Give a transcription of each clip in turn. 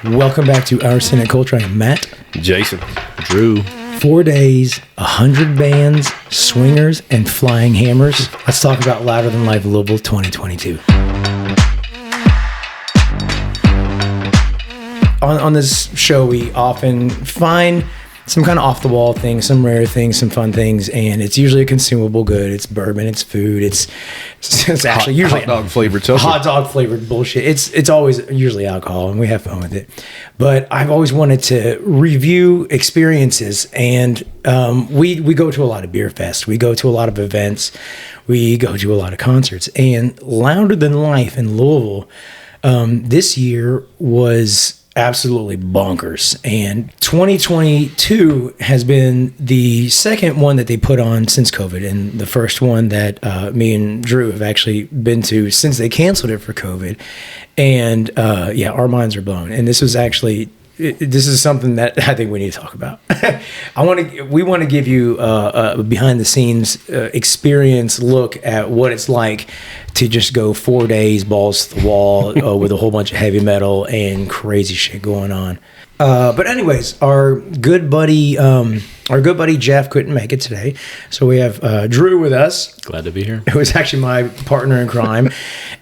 Welcome back to Our Sin and Culture. I am Matt. Jason. Drew. 4 days, 100 bands, swingers, and flying hammers. Let's talk about Louder Than Life Louisville 2022. On this show, we often find some kind of off-the-wall things, some rare things, some fun things, and it's usually a consumable good. It's bourbon, it's food, it's actually usually hot dog flavored something. hot dog flavored bullshit. It's always usually alcohol, and we have fun with it. But I've always wanted to review experiences, and we go to a lot of beer fests, we go to a lot of events, we go to a lot of concerts, and Louder Than Life in Louisville this year was absolutely bonkers. And 2022 has been the second one that they put on since COVID, and the first one that me and Drew have actually been to since they canceled it for COVID. And our minds are blown. And this was actually this is something that I think we need to talk about. We want to give you a behind the scenes experience look at what it's like to just go 4 days balls to the wall with a whole bunch of heavy metal and crazy shit going on. But anyways, our good buddy Jeff couldn't make it today, so we have Drew with us. Glad to be here. It was actually my partner in crime,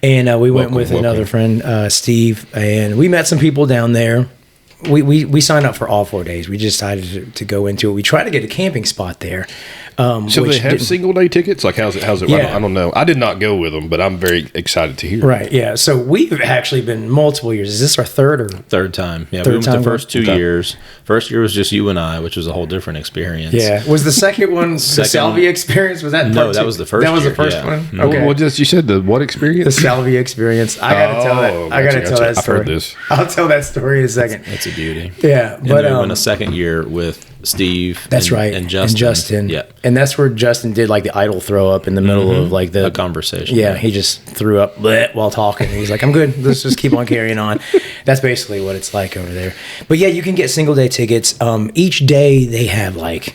and we went with another friend, Steve, and we met some people down there. We signed up for all 4 days. We just decided to go into it. We tried to get a camping spot there. So they have single day tickets? Like how's it? Yeah. I don't know. I did not go with them, but I'm very excited to hear. Right, yeah. So we've actually been multiple years. Is this our third time? Yeah, Third we went time the first going? 2 years. First year was just you and I, which was a whole different experience. Yeah. Was the second one the Salvia experience? Was that No, part that two? was the first That was year, the first yeah. one? Mhm. Okay. What just you said? The what experience? The Salvia experience. I gotta tell that. I gotta tell that I've story. heard this. I'll tell that story in a second. It's a beauty. Yeah, And but then we went a second year with Steve. that's right. And Justin. Yeah, Yeah. and that's where Justin did like the idle throw up in the middle of like A conversation. Yeah, he just threw up bleh, while talking. He's like, "I'm good. Let's just keep on carrying on." That's basically what it's like over there. But yeah, you can get single day tickets. Each day they have like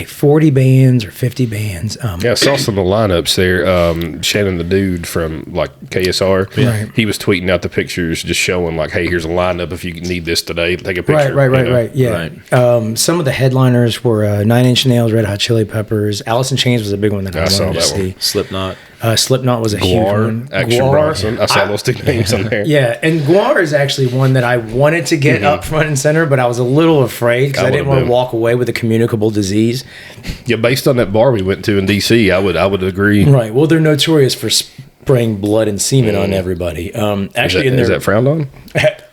40 bands or 50 bands. Yeah, I saw some of the lineups there. Shannon, the dude from like KSR, Right. he was tweeting out the pictures, just showing like, "Hey, here's a lineup. If you need this today, take a picture." Right. Yeah. Right. Some of the headliners were Nine Inch Nails, Red Hot Chili Peppers. Alice in Chains was a big one that I saw wanted to that one. see. Slipknot. Slipknot was a huge one. Guar, Action Guar. Bronson. I saw those two names on there. Yeah, and Guar is actually one that I wanted to get up front and center, but I was a little afraid because I didn't want to walk away with a communicable disease. Yeah, based on that bar we went to in DC, I would agree. Right. Well, they're notorious for spraying blood and semen on everybody. Actually, Is that frowned on?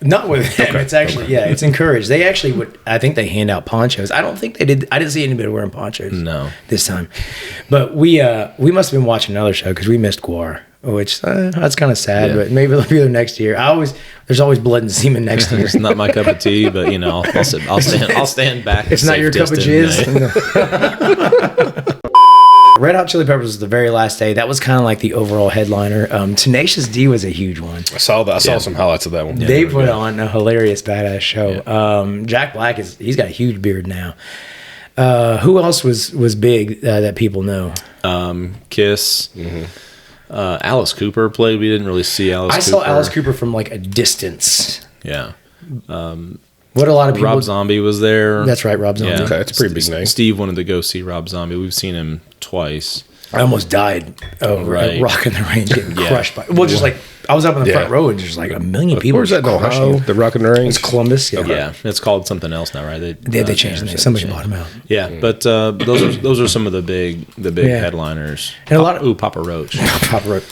not with them. It's actually it's encouraged. They actually would. I think they hand out ponchos. I don't think they did. I didn't see anybody wearing ponchos. No. This time, but we must have been watching another show because we missed Guar, which that's kind of sad. Yeah. But maybe they'll be there next year. There's always blood and semen next year. It's not my cup of tea, but you know, I'll stand back. It's not your cup of jizz. Red Hot Chili Peppers was the very last day. That was kind of like the overall headliner. Tenacious D was a huge one. I saw that. I saw some highlights of that one. They put on a hilarious, badass show. Jack Black he's got a huge beard now. Who else was big that people know? Kiss. Alice Cooper played. We didn't really see Alice Cooper. I saw Alice Cooper from like a distance. Yeah. What a lot of people. Rob Zombie was there. That's right, Rob Zombie. Yeah. Okay, that's a pretty big name. Steve wanted to go see Rob Zombie. We've seen him twice. I almost died over Right. Rock in the Range getting Yeah. crushed by. Well, just like I was up in the front Yeah. row and just like a million people. Where's that in just crushing Ohio? it. The Rock and the Range? It's Columbus. Yeah. Yeah, it's called something else now, right? They changed the name. Somebody bought them out. Yeah, but those are some of the big Yeah. headliners. And a lot of- Papa Roach. Papa Roach.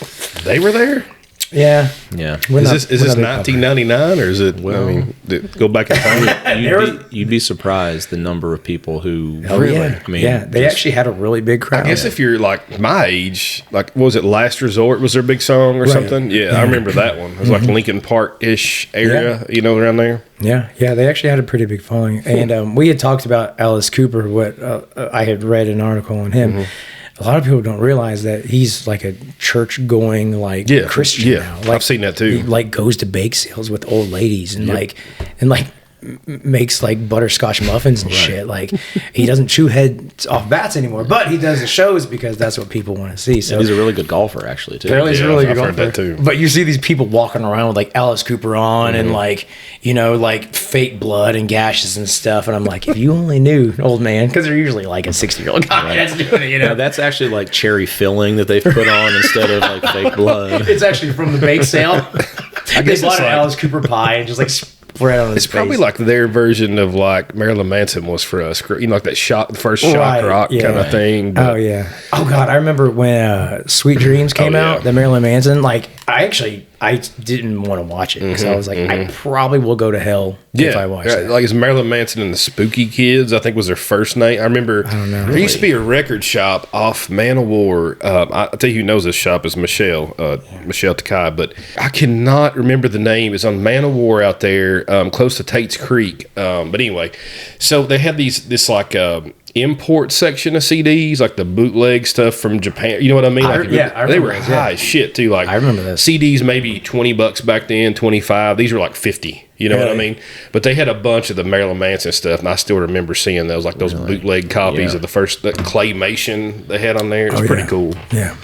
They were there? Yeah. Yeah. We're Is not- this we're not big 1999 or is it? did it go back in time? You'd be surprised the number of people who Oh, yeah. I mean, yeah, they just- actually had a really big crowd. I guess if you're like my age, like what was it Last Resort was their big song or Right. something? Yeah, I remember that one. It was like Lincoln Park ish area, around there. Yeah, they actually had a pretty big following. And we had talked about Alice Cooper, what I had read an article on him. A lot of people don't realize that he's like a church-going Christian now. Like, I've seen that too. He like goes to bake sales with old ladies and like makes like butterscotch muffins and shit. Like he doesn't chew heads off bats anymore, but he does the shows because that's what people want to see. So And he's a really good golfer, actually, too. Apparently he's a really I've good heard golfer. that too. But you see these people walking around with like Alice Cooper on and like, you know, like fake blood and gashes and stuff. And I'm like, if you only knew, old man, because they're usually like a 60-year-old guy that's doing it, you know. Yeah, that's actually like cherry filling that they've put on instead of like fake blood. It's actually from the bake sale. I They guess bought it's an like, Alice Cooper pie and just like spread on his it's face. probably like their version of like Marilyn Manson was for us. You know, like that the first shock Right, rock yeah. kind of thing. But Oh yeah. Oh god, I remember when Sweet Dreams came Oh, yeah. out, the Marilyn Manson. Like I didn't want to watch it because I was like, I probably will go to hell if I watch right. that. Like it's Marilyn Manson and the Spooky Kids, I think was their first name. I remember there used to be a record shop off Man of War. I'll tell you who knows this shop is Michelle Takai, but I cannot remember the name. It's on Man of War out there, close to Tate's Creek. But anyway, so they had this like import section of CDs, like the bootleg stuff from Japan. You know what I mean? I Like, remember they were those, high as shit too. Like I remember those. CDs maybe $20 back then, 25. These were like 50. You know what I Really? mean? But they had a bunch of the Marilyn Manson stuff, and I still remember seeing those, like those bootleg copies Yeah. of the first that claymation they had on there. It was pretty yeah. cool. Yeah.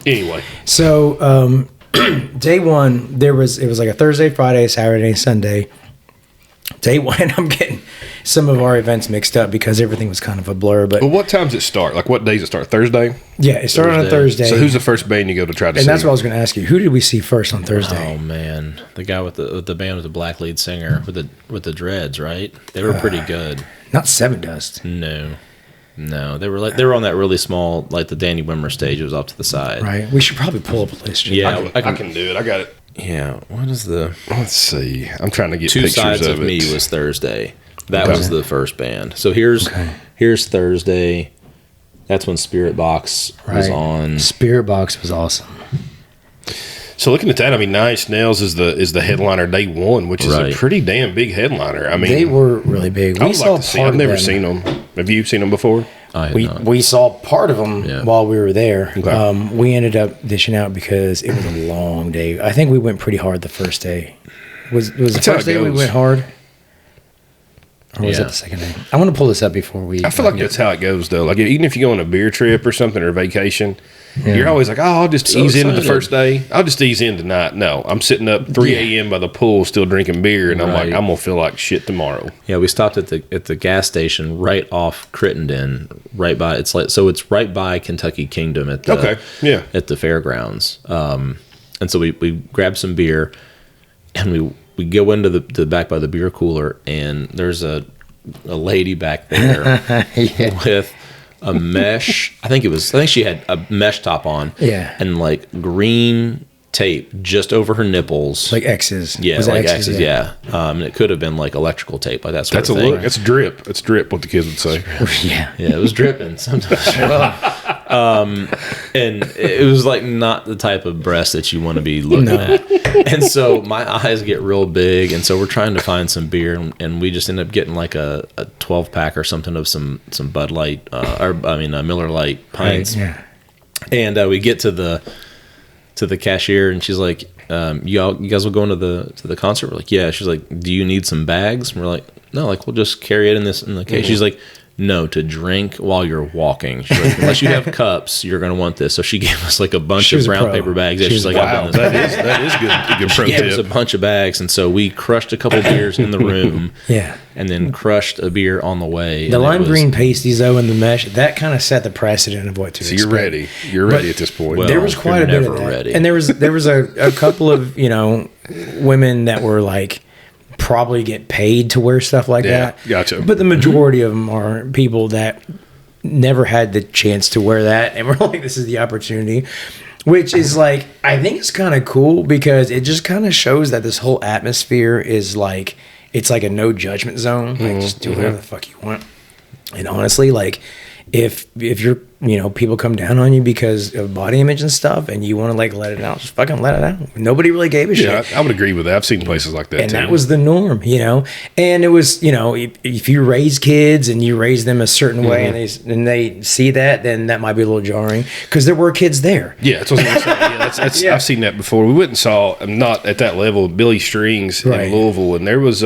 Anyway, So day one, it was like a Thursday, Friday, Saturday, Sunday. Day one, I'm getting some of our events mixed up because everything was kind of a blur. But well, what time does it start? Like, what days it start? Thursday. yeah, it started on a Thursday. So, who's the first band you go to try to see? and that's what I was going to ask you. Who did we see first on Thursday? Oh man, the guy with the band with the black lead singer with the dreads, right? They were pretty good. Not Seven Dust. No, they were on that really small, like the Danny Wimmer stage. It was off to the side. Right. We should probably pull up a list. Yeah, I can do it. I got it. Yeah. What is the Let's see. I'm trying to get Two pictures Sides of it. Me was Thursday. That Okay. was the first band. So here's Thursday. That's when Spirit Box was on. Spirit Box was awesome. So looking at that, I mean, Nine Inch Nails is the headliner day one, which is Right. a pretty damn big headliner. I mean, They were really big. I We would saw like to see. part I've of never them. seen them. Have you seen them before? I had We not. we saw part of them Yeah. while we were there. Okay. We ended up dishing out because it was a long day. I think we went pretty hard the first day. Was the That's how first it day we goes. went hard? Or was Yeah. that the second day? I want to pull this up before we. I feel like that's how it goes, though. Like, even if you go on a beer trip or something or vacation, you're always like, oh, I'll just So ease into the excited. first day. I'll just ease in tonight. No, I'm sitting up 3 a.m. by the pool still drinking beer, and I'm like, Right. I'm going to feel like shit tomorrow. Yeah, we stopped at the gas station right off Crittenden, right by it's right by Kentucky Kingdom at the Okay, yeah. at the fairgrounds. And so we grabbed some beer, and we go into the back by the beer cooler, and there's a lady back there with a mesh. I think she had a mesh top on. Yeah. And like green tape just over her nipples. like X's. Yeah, Was it like X's, yeah. And it could have been like electrical tape, like that sort That's of a thing. look. That's drip. It's drip, what the kids would say. Yeah. Yeah, it was dripping sometimes. And it was like not the type of breast that you want to be looking at. And so my eyes get real big, and so we're trying to find some beer, and we just end up getting like a 12 pack or something of some Bud Light, Miller Lite pints. Yeah. And we get to the cashier, and she's like, you guys will go into the concert? We're like, yeah. She's like, do you need some bags? And we're like, no, like we'll just carry it in the case. She's like, no, to drink while you're walking. She's like, unless you have cups, you're gonna want this. So she gave us like a bunch She of was a brown pro. paper bags. Yeah, She she's was like, a I've Wow, done this. that is good pro She gave us a tip. bunch of bags, and so we crushed a couple beers in the room. Yeah. And then crushed a beer on the way. The and it lime was- green pasties, though, and the mesh, that kind of set the precedent of what to So expect. you're ready. You're ready at this point. Well, There was quite you're a bit never of that. ready. And there was a couple of, women that were like probably get paid to wear stuff like Yeah, that. gotcha. But the majority of them are people that never had the chance to wear that, and we're like, this is the opportunity. Which is like, I think it's kind of cool because it just kind of shows that this whole atmosphere is like, it's like a no judgment zone. Like, just do whatever the fuck you want. And honestly, like, if you're, people come down on you because of body image and stuff, and you want to like let it out, just fucking let it out. Nobody really gave a yeah, shit. I would agree with that. I've seen places like that And too. that was the norm, And it was, if you raise kids and you raise them a certain way, and they see that, then that might be a little jarring because there were kids there. Yeah, that's what I was going to say. Yeah, that's Yeah. I've seen that before. We went and saw, not at that level, Billy Strings Right. in Louisville, and there was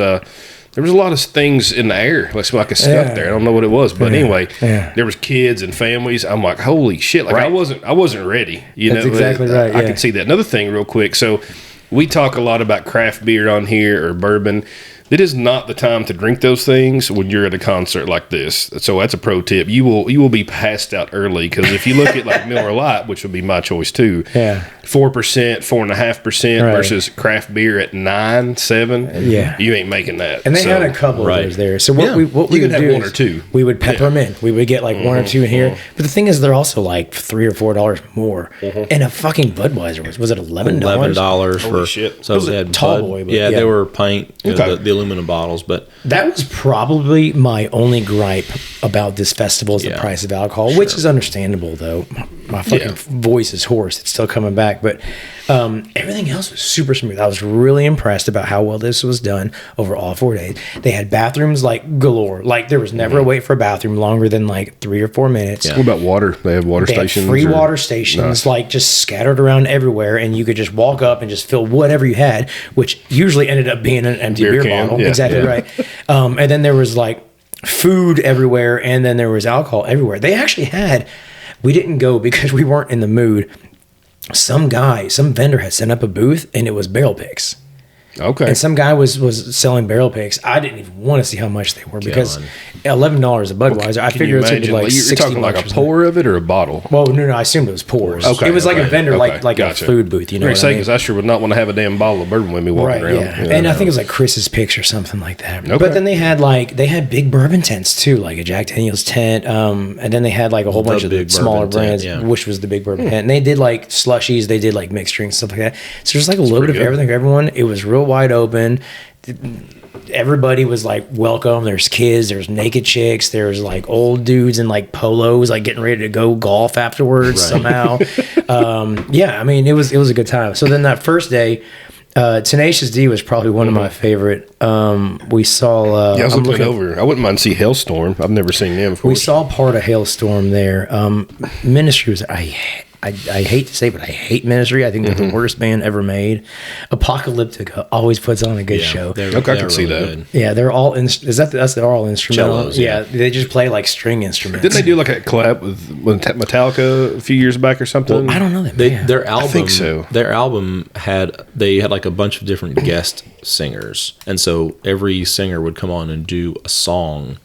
there was a lot of things in the air, like a stuff there. I don't know what it was, but anyway, there was kids and families. I'm like, holy shit! Like I wasn't ready. That's exactly right. I could see that. Another thing, real quick. So we talk a lot about craft beer on here or bourbon. It is not the time to drink those things when you're at a concert like this. So that's a pro tip. You will be passed out early because if you look at like Miller Lite, which would be my choice too, 4%, 4.5% versus craft beer at 9, 7. You ain't making that. And they had a couple of those there. So what we would have do one or two. We would pepper them in. We would get like one or two in here. But the thing is, they're also like $3 or $4 more. And a fucking Budweiser was it $11? $11 for shit. So they had tall Bud. boy, but They were pint, the aluminum bottles, but that was probably my only gripe about this festival is the price of alcohol, which is understandable though. My fucking voice is hoarse. It's still coming back, but everything else was super smooth. I was really impressed about how well this was done over all 4 days. They had bathrooms like galore. Like there was never a wait for a bathroom longer than like 3 or 4 minutes. What about water? They have water stations. Free water stations, like just scattered around everywhere, and you could just walk up and just fill whatever you had, which usually ended up being an empty beer bottle. Exactly right. And then there was like food everywhere, and then there was alcohol everywhere. They actually had. We didn't go because we weren't in the mood. Some vendor had set up a booth, and it was barrel picks. Okay. And some guy was selling barrel picks. I didn't even want to see how much they were because $11 a Budweiser. I figured it's going to be like you're talking like a pour of it or a bottle? Well, no, I assumed it was pours. Okay. It was like a vendor, like a food booth. You know what I mean? Because I sure would not want to have a damn bottle of bourbon with me walking around. Yeah. And I think it was like Chris's Picks or something like that. Okay. But then they had big bourbon tents too, like a Jack Daniel's tent. And then they had like a whole bunch of the smaller brands, which was the big bourbon tent. And they did like slushies, they did like mixed drinks, stuff like that. So there's like a little bit of everything for everyone. It was real wide open. Everybody was like welcome. There's kids, there's naked chicks, there's like old dudes in like polos, like getting ready to go golf afterwards somehow. I mean, it was a good time. So then that first day, Tenacious D was probably one of my favorite. We saw. I was looking over. I wouldn't mind see Hailstorm. I've never seen them before. We saw part of Hailstorm there. Ministry was. I hate to say, but I hate Ministry. I think they're the worst band ever made. Apocalyptica always puts on a good show. I can see that. Good. Yeah, they're all. They're all instrumental. Cellos, yeah, they just play like string instruments. Didn't they do like a collab with Metallica a few years back or something? Well, I don't know that. Their album. I think so. Their album had like a bunch of different guest singers, and so every singer would come on and do a song.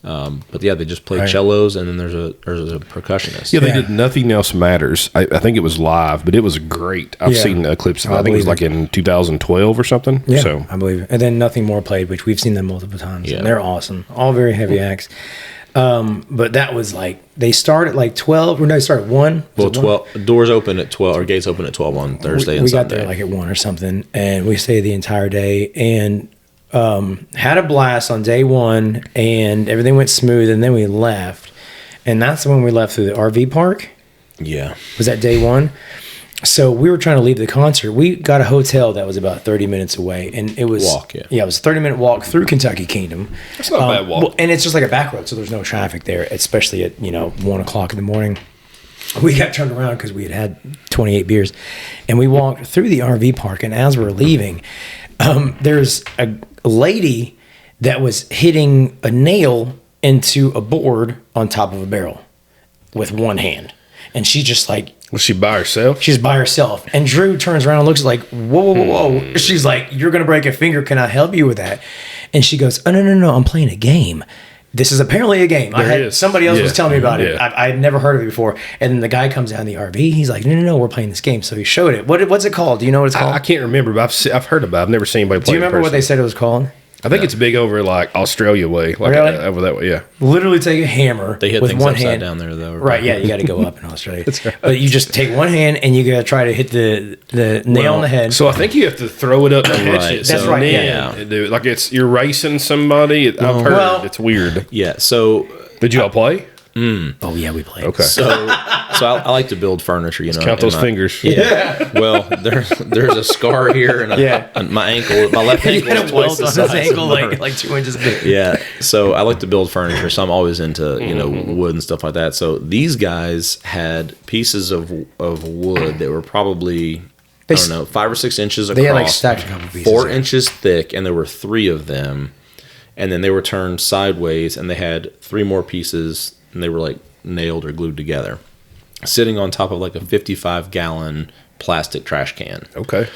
But they just play cellos, and then there's a percussionist. Yeah, they did Nothing Else Matters. I think it was live, but it was great. I've seen clips of it. I think it was like in 2012 or something. Yeah, so. I believe it. And then Nothing More played, which we've seen them multiple times. Yeah. And they're awesome. All very heavy acts. But that was like, they start at like 12, or no, they start at 1. Well, 12, doors open at 12, or gates open at 12 on Thursday and Sunday. We got there like at 1 or something, and we stayed the entire day, and had a blast on day 1, and everything went smooth, and then we left. And that's when we left through the RV park. Yeah. Was that day 1? So we were trying to leave the concert. We got a hotel that was about 30 minutes away, and it was it was a 30-minute walk through Kentucky Kingdom. That's not a bad walk. Well, and it's just like a back road, so there's no traffic there, especially at 1 o'clock in the morning. We got turned around because we had 28 beers, and we walked through the RV park. And as we're leaving, there's a lady that was hitting a nail into a board on top of a barrel with one hand, and she just like. Was she by herself? She's by herself. And Drew turns around and looks like, whoa. She's like, you're going to break a finger. Can I help you with that? And she goes, oh, no. I'm playing a game. This is apparently a game. Somebody else was telling me about it. I had never heard of it before. And then the guy comes down the RV. He's like, no, we're playing this game. So he showed it. What's it called? Do you know what it's called? I can't remember, but I've heard about it. I've never seen anybody play it. Do you remember what they said it was called? I think it's big over like Australia way, like really? Over that way. Yeah, literally take a hammer. They hit with things one upside hand down there though. Right? Yeah, you got to go up in Australia. But you just take one hand and you got to try to hit the nail on the head. So I think you have to throw it up and catch it. That's right. Yeah. Like you're racing somebody. I've heard it's weird. Yeah. So did you all play? Oh yeah, we played. Okay. So I like to build furniture. You know, count those fingers. Yeah. Well, there's a scar here, and my ankle, my left ankle is twice the size. Ankle like 2 inches big. Yeah. So I like to build furniture. So I'm always into wood and stuff like that. So these guys had pieces of wood that were probably 5 or 6 inches across. They had like stacked a couple pieces. 4 inches thick, and there were 3 of them. and then they were turned sideways, and they had 3 more pieces, and they were like nailed or glued together, sitting on top of like a 55-gallon plastic trash can. Okay.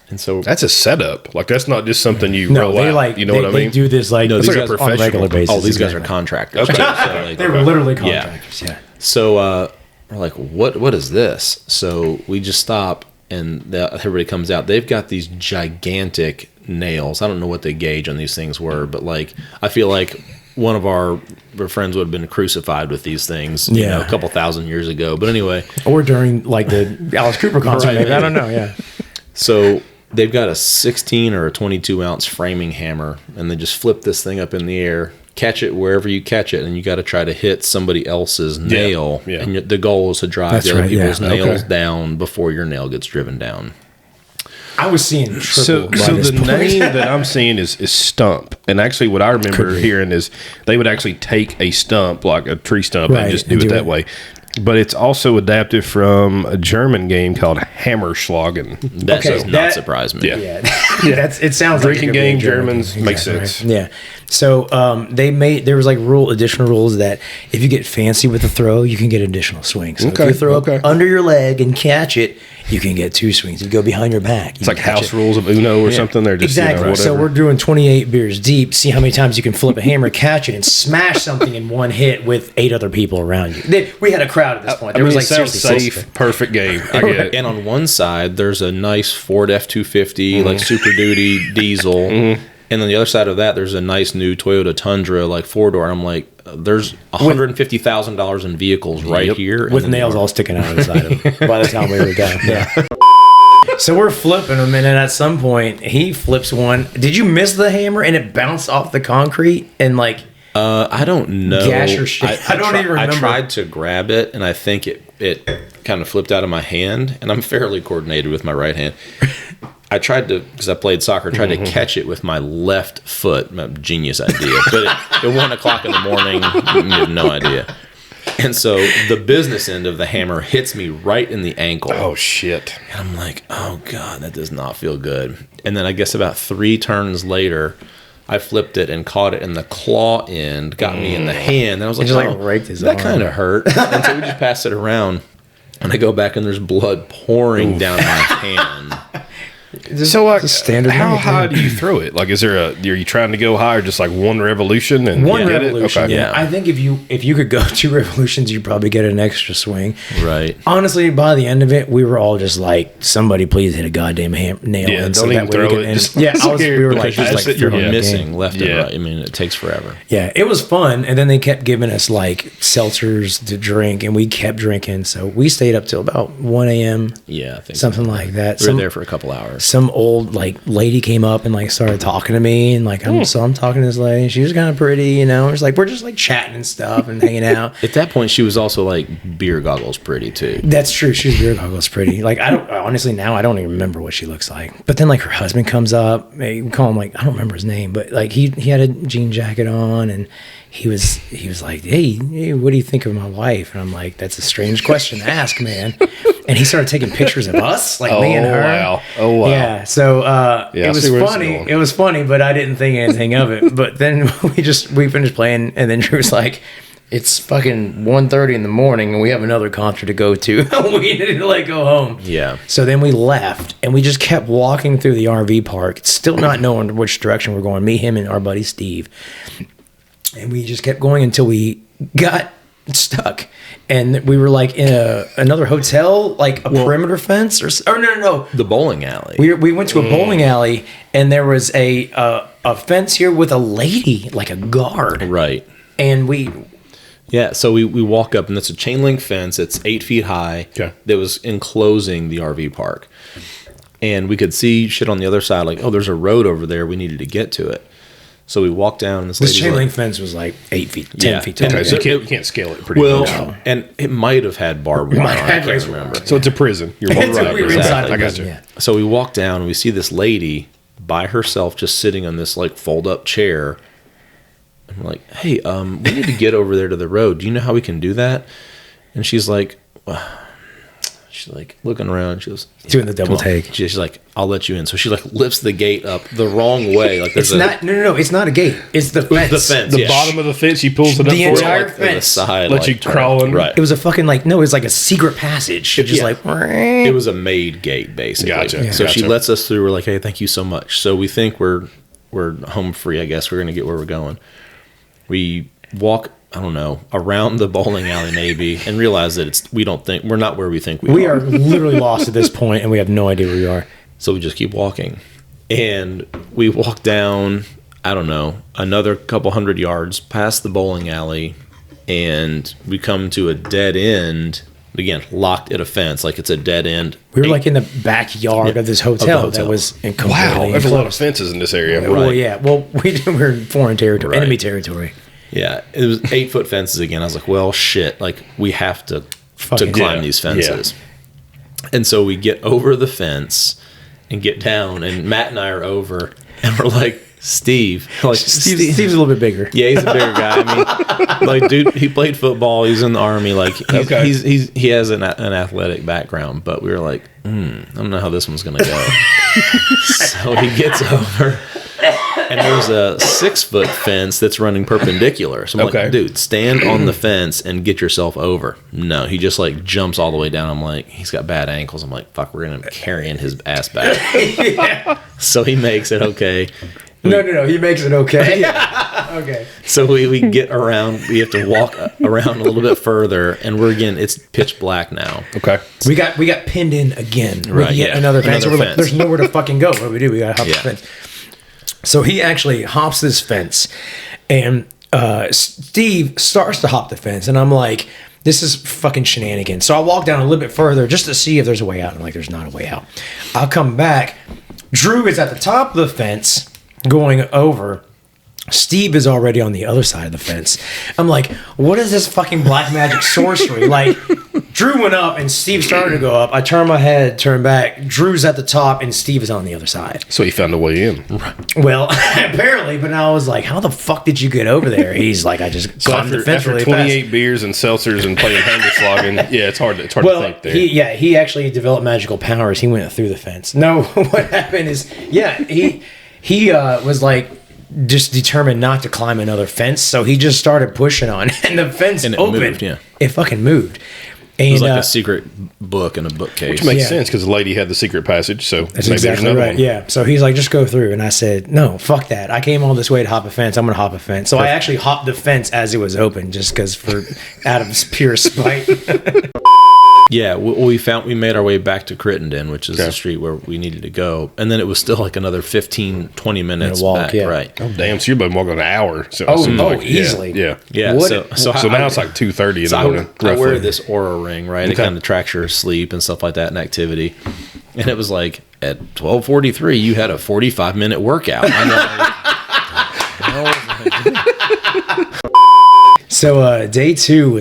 And so That's a setup. Like, that's not just something you No, roll they out. like You know what I they mean? do this like, No, it's these like guys on a regular basis. these guys are exactly. contractors. Okay. So, like, They were literally Yeah. contractors. Yeah. So we're like, what is this? So we just stop, and everybody comes out. They've got these gigantic nails. I don't know what the gauge on these things were, but like, I feel like one of our friends would have been crucified with these things, you know, Yeah. a couple thousand years ago. But anyway, Or during like the Alice Cooper concert. Right. Maybe. I don't know. Yeah. so they've got a 16 or a 22 ounce framing hammer, and they just flip this thing up in the air, catch it wherever you catch it, and you got to try to hit somebody else's nail. Yeah. And the goal is to drive That's the other right, yeah. people's nails Okay. down before your nail gets driven down. I was seeing triple So by the this point. name that I'm seeing is stump, and actually, what I remember Could be. hearing is they would actually take a stump, like a tree stump, Right, and just do and it do that it. way. But it's also adapted from a German game called Hammerschlagen. That Okay, does not that- surprise me. Yeah. Yeah, it sounds Drinking like it could be a game, German Germans, game. makes Exactly sense. right. Yeah. So there was like additional rules that if you get fancy with the throw, you can get additional swings. So Okay, if you throw okay. up under your leg and catch it, you can get 2 swings. If you go behind your back, It's like house rules of Uno or something. They're just Exactly. You know, So whatever. we're doing 28 beers deep. See how many times you can flip a hammer, catch it, and smash something in one hit with 8 other people around you. We had a crowd at this point. I There mean, was it like sounds seriously safe, perfect game. I get it. And on one side, there's a nice Ford F-250, like Super Duty diesel. And on the other side of that, there's a nice new Toyota Tundra, like 4-door. And I'm like, there's $150,000 in vehicles right here. with And then nails the- all sticking out of the side of them by the time we were done. Yeah. So we're flipping them, and then at some point he flips one. Did you miss the hammer and it bounced off the concrete and like? I don't know. Gash or shit. I don't even remember. I tried to grab it, and I think it kind of flipped out of my hand, and I'm fairly coordinated with my right hand. I tried to, because I played soccer, tried to catch it with my left foot. My genius idea. But at 1 o'clock in the morning, you have no idea. And so the business end of the hammer hits me right in the ankle. Oh, shit. And I'm like, oh, God, that does not feel good. And then I guess about 3 turns later, I flipped it and caught it, and the claw end got me in the hand. And I was like, just, like, oh, raked his that arm. kind of hurt. And so we just passed it around. And I go back, and there's blood pouring down my hand. So, like, It's a standard how name, high yeah. do you throw it? Like, are you trying to go high or just like one revolution and One get it? revolution. Okay. Yeah. I think if you could go 2 revolutions, you'd probably get an extra swing. Right. Honestly, by the end of it, we were all just like, "Somebody please hit a goddamn nail." Yeah, in don't even way we throw can it. end- Just yeah, we were Because like, you're, just like, you're throwing the missing game. left Yeah. and right. I mean, it takes forever. Yeah, it was fun, and then they kept giving us like seltzers to drink, and we kept drinking. So we stayed up till about 1 a.m. Yeah, I think something like that. we were there for a couple hours. Some old like lady came up and like started talking to me, and like I'm talking to this lady. She was kind of pretty, you know. It's like we're just like chatting and stuff and hanging out. At that point, she was also like beer goggles pretty too. That's true. She's beer goggles pretty. Like I don't honestly now I don't even remember what she looks like. But then like her husband comes up. We call him like I don't remember his name, but like he had a jean jacket on and he was like, hey, what do you think of my wife? And I'm like, that's a strange question to ask, man. And he started taking pictures of us, like me and her. Wow. Oh, wow. Yeah. So Yeah, I it was see where this is funny. going. It was funny, but I didn't think anything of it. But then we finished playing, and then Drew's like, it's fucking 1:30 in the morning, and we have another concert to go to. We needed to like go home. Yeah. So then we left, and we just kept walking through the RV park, still not knowing which direction we're going. Me, him, and our buddy Steve. And we just kept going until we got stuck, and we were like in another hotel, like a perimeter fence, or no. The bowling alley. We went to a bowling alley, and there was a fence here with a lady, like a guard, Right. and we. Yeah, so we walk up, and it's a chain link fence. It's 8 feet high. Okay. That was enclosing the RV park. And we could see shit on the other side, like, oh, there's a road over there. We needed to get to it. So we walked down, and this This lady's chain like, link fence was like 8 feet, 10 Yeah. feet tall. Okay, so Yeah. you can't scale it pretty well, much. and it might have had barbed wire. might I have can't razor remember. So it's a prison. You're It's right. a- we were exactly. inside the I got prison, you. yeah. So we walk down, and we see this lady by herself just sitting on this, like, fold-up chair. And we're like, hey, we need to get over there to the road. Do you know how we can do that? And she's like, She's like looking around. She goes, Doing the double "Come on." take. She's like, I'll let you in. So she like lifts the gate up the wrong way. Like It's not. No. It's not a gate. It's the fence. the fence. The yeah. bottom of the fence, she pulls it up The for entire you. Like, to the fence. side, Let like, you turn. crawl in. Right. It was a fucking like no. It was like a secret passage. Just Yeah. like It was a made gate, basically. Gotcha. Yeah. So she Gotcha. lets us through. We're like, hey, thank you so much. So we think we're home free. I guess we're gonna get where we're going. We walk, I don't know, around the bowling alley maybe, and realize that we're not where we think we are. we are literally lost at this point, and we have no idea where we are. So we just keep walking, and we walk down, I don't know, another couple hundred yards past the bowling alley, and we come to a dead end. Again, locked at a fence, like it's a dead end. We were like in the backyard of this hotel, hotel. that was Wow, there's a lot of enclosed. fences in this area. Well, Right. yeah. Well, we're in foreign territory, Right. enemy territory. Yeah, it was 8-foot fences again. I was like, well, shit, like we have to Fucking climb yeah. these fences. And so we get over the fence and get down, and Matt and I are over, and we're like, Steve, like Steve's a little bit bigger. yeah, he's a bigger guy. I mean, like, dude, he played football. He's in the army. Like, Okay. he has an athletic background. But we were like, I don't know how this one's gonna go. So he gets over, and there's a 6-foot fence that's running perpendicular. So I'm Okay. like, dude, stand on the fence and get yourself over. No, he just like jumps all the way down. I'm like, he's got bad ankles. I'm like, fuck, we're gonna be carrying his ass back. So he makes it okay. No. He makes it okay. Okay. So we get around. We have to walk around a little bit further, and it's pitch black now. Okay. We got pinned in again with Right, yet yeah. another fence. Another We're like, fence. there's nowhere to fucking go. What do we do? We gotta hop Yeah. the fence. So he actually hops this fence, and Steve starts to hop the fence, and I'm like, this is fucking shenanigans. So I walk down a little bit further just to see if there's a way out. I'm like, there's not a way out. I'll come back. Drew is at the top of the fence going over. Steve is already on the other side of the fence. I'm like, what is this fucking black magic sorcery? Like, Drew went up and Steve started to go up. I turn my head, turn back. Drew's at the top and Steve is on the other side. So he found a way in. Well, apparently, but I was like, how the fuck did you get over there? He's like, I just So climbed the fence after really 28 fast. beers and seltzers and playing hammer slogging, yeah, it's hard to Well, think there. he actually developed magical powers. He went through the fence. No, what happened is, he was like, just determined not to climb another fence, so he just started pushing on it, and the fence And it opened. moved, yeah. It fucking moved. And It was like a secret book in a bookcase. Which makes Yeah. sense because the lady had the secret passage. So that's maybe exactly there's another right. one. Yeah. So he's like, just go through. And I said, no, fuck that. I came all this way to hop a fence. I'm going to hop a fence. So I actually hopped the fence as it was open just because out of pure spite. Yeah, we made our way back to Crittenden, which is the street where we needed to go. And then it was still like another 15-20 minutes walk, back, yeah. right? Oh, damn. So you're about walking an hour. So Oh, it seems like, easily. Yeah. Yeah, What- so now it's like 2:30 in the I, morning. I wear roughly. this Aura ring, right? It Okay. kind of tracks your sleep and stuff like that and activity. And it was like, at 12:43, you had a 45-minute workout. I'm like, So day two,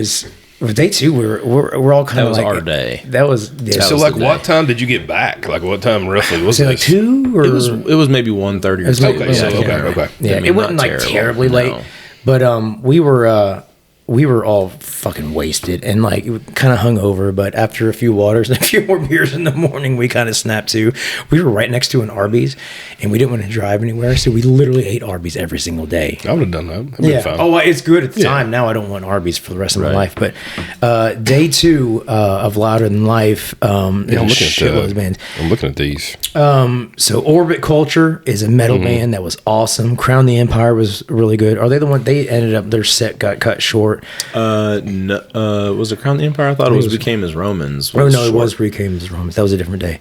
we're all kind That of was like our day. That was yeah. So was like the what day. time did you get back? Like what time roughly was Was it like this? 2 or it was maybe 1:30 or was 2. like- Okay, so Yeah, okay. Yeah, I mean, it wasn't not like terrible, terribly no. late, but we were all fucking wasted and like kind of hungover. But after a few waters and a few more beers in the morning, we kind of snapped to. We were right next to an Arby's, and we didn't want to drive anywhere, so we literally ate Arby's every single day. I would have done that. That'd been fine. Oh, it's good at the Yeah. time. Now I don't want Arby's for the rest of my Right. life. But day two of Louder Than Life, Yeah, I'm looking shitloads of bands. I'm looking at these. So Orbit Culture is a metal Mm-hmm. band that was awesome. Crown the Empire was really good. Are they the one? They ended up their set got cut short. No, was it Crown the Empire? I thought it was Became as Romans. Oh no, it short. was Reclaim as Romans. That was a different day.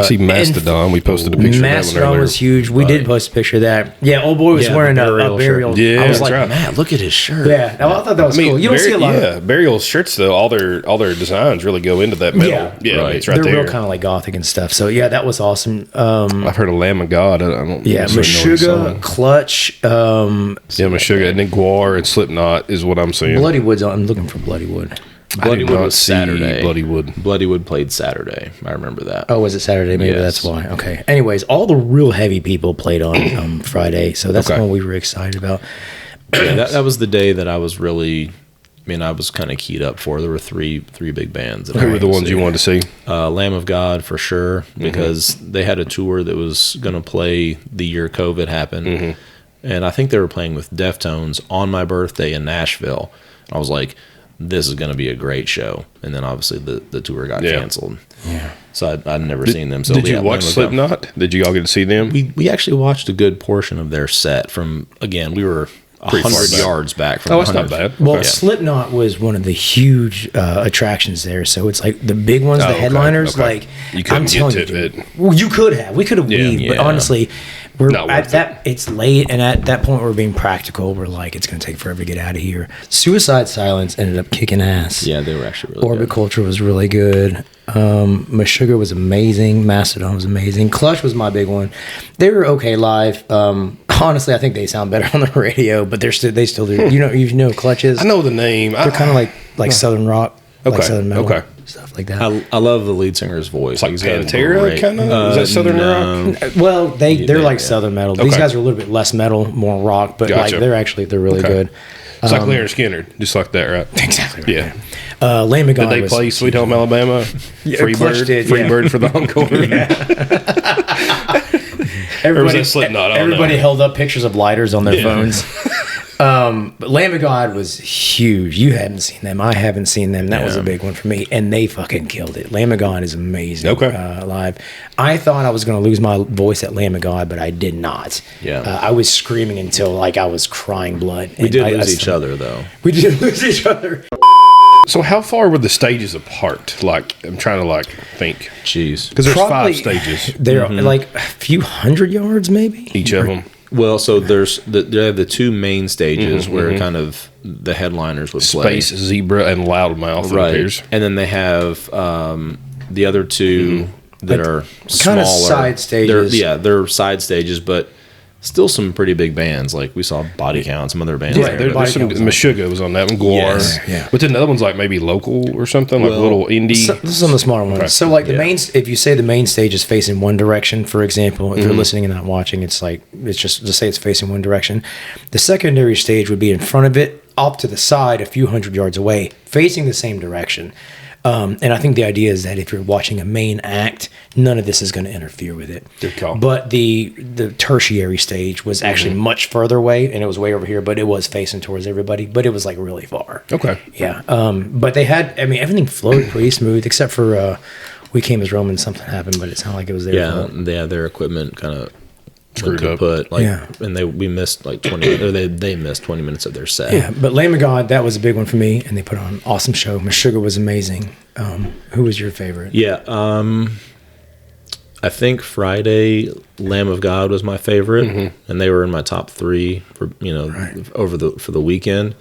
See Mastodon. We posted a picture of that one Mastodon earlier. was huge. We did post a picture of that. Yeah, old boy was Yeah, wearing the a burial burial. shirt. Yeah, I was that's like, right. Man, look at his shirt. yeah. I thought that was cool. You don't see a lot of. Burial shirts though. All their designs really go into that metal. Yeah. I mean, it's right They're there. real kind of like gothic and stuff. So yeah, that was awesome. I've heard of Lamb of God. I don't. Yeah, necessarily know the Meshuggah, song. Clutch, Yeah, Meshuggah, and then Guar and Slipknot is what I'm seeing. Bloody Wood's. I'm looking for Bloody Wood. I did Bloodywood not was see Saturday. Bloodywood. Bloodywood played Saturday. I remember that. Oh, was it Saturday? Maybe Yes. that's why. Okay. Anyways, all the real heavy people played on Friday, so that's Okay. what we were excited about. Yeah, that was the day that I was really mean, I was kind of keyed up for. There were three big bands. That I Who were the wanted to ones see. you wanted to see? Lamb of God for sure, because they had a tour that was going to play the year COVID happened. And I think they were playing with Deftones on my birthday in Nashville. I was like, this is going to be a great show. And then obviously the tour got canceled. Yeah. So I'd never seen them. So Did you yeah, watch Lamb of God. Slipknot? Did you all get to see them? We actually watched a good portion of their set from, again, we were Pretty far 100 back. yards back from Oh, that's 100. not bad. Well, Okay. Slipknot was one of the huge attractions there. So it's like the big ones, Oh, the okay, headliners. okay. Like You couldn't I'm get telling to you, dude, it. well, you could have. We could have weaved, but yeah. honestly, we're Not at worth that. It's late, and at that point, we're being practical. We're like, it's going to take forever to get out of here. Suicide Silence ended up kicking ass. Yeah, they were actually really Orbit good. Culture was really good. Meshuggah was amazing. Mastodon was amazing. Clutch was my big one. They were okay live. Honestly, I think they sound better on the radio, but they still do. You know what Clutch is? I know the name. They're kind of like Southern rock, Okay, like Southern metal, okay. stuff like that. I love the lead singer's voice. It's like He's got a Pantera, great- kind of? Is that Southern no. rock? Well, they're like yeah. Southern metal. These Okay. guys are a little bit less metal, more rock, but Gotcha. like they're really Okay. good. It's like Leonard Skinner, just like that, right? Exactly. Right. Yeah. Lamb of God Did they was- play Sweet Home Alabama? Free Clutch Bird? did, Free yeah. Bird for the encore? Everybody, that Slipknot? I don't everybody know. held up pictures of lighters on their Yeah. phones. But Lamb of God was huge. You hadn't seen them. I haven't seen them. That was a Yeah. big one for me. And they fucking killed it. Lamb of God is amazing. Okay. Live. I thought I was going to lose my voice at Lamb of God, but I did not. Yeah. I was screaming until like I was crying blood. We did lose each other, though. We did lose each other. So how far were the stages apart? Like, I'm trying to like think. Jeez. Because there's Probably- 5 stages, They're like a few hundred yards, maybe. each of them. Well, so there's they have the two main stages where kind of the headliners would play. Space, Zebra, and Loudmouth, it Right. appears. And then they have the other two that Like, are kinda smaller. side stages. They're side stages, but still some pretty big bands. Like we saw Body Count, some other bands. Yeah, there. There's Body some, Count was on. Meshuggah was on that one, Guar. Yes. Yeah. But then the other one's like maybe local or something, like Well, little indie. So, this is some of the smaller ones. Okay. So, like the Yeah. main, if you say the main stage is facing one direction, for example, if you're listening and not watching, it's like it's just to say it's facing one direction. The secondary stage would be in front of it, off to the side, a few hundred yards away, facing the same direction. And I think the idea is that if you're watching a main act, none of this is going to interfere with it. Good call. But the tertiary stage was actually much further away, and it was way over here, but it was facing towards everybody, but it was like really far. Okay. Yeah. But they had, I mean, everything flowed pretty smooth, except for We Came as Romans, something happened, but it sounded like it was their Yeah, fault. their equipment kind of Screwed up. Put like, Yeah. and we missed like 20. Or they missed 20 minutes of their set. Yeah, but Lamb of God, that was a big one for me, and they put on an awesome show. Meshuggah was amazing. Who was your favorite? Yeah, I think Friday Lamb of God was my favorite, and they were in my top 3 for for the weekend.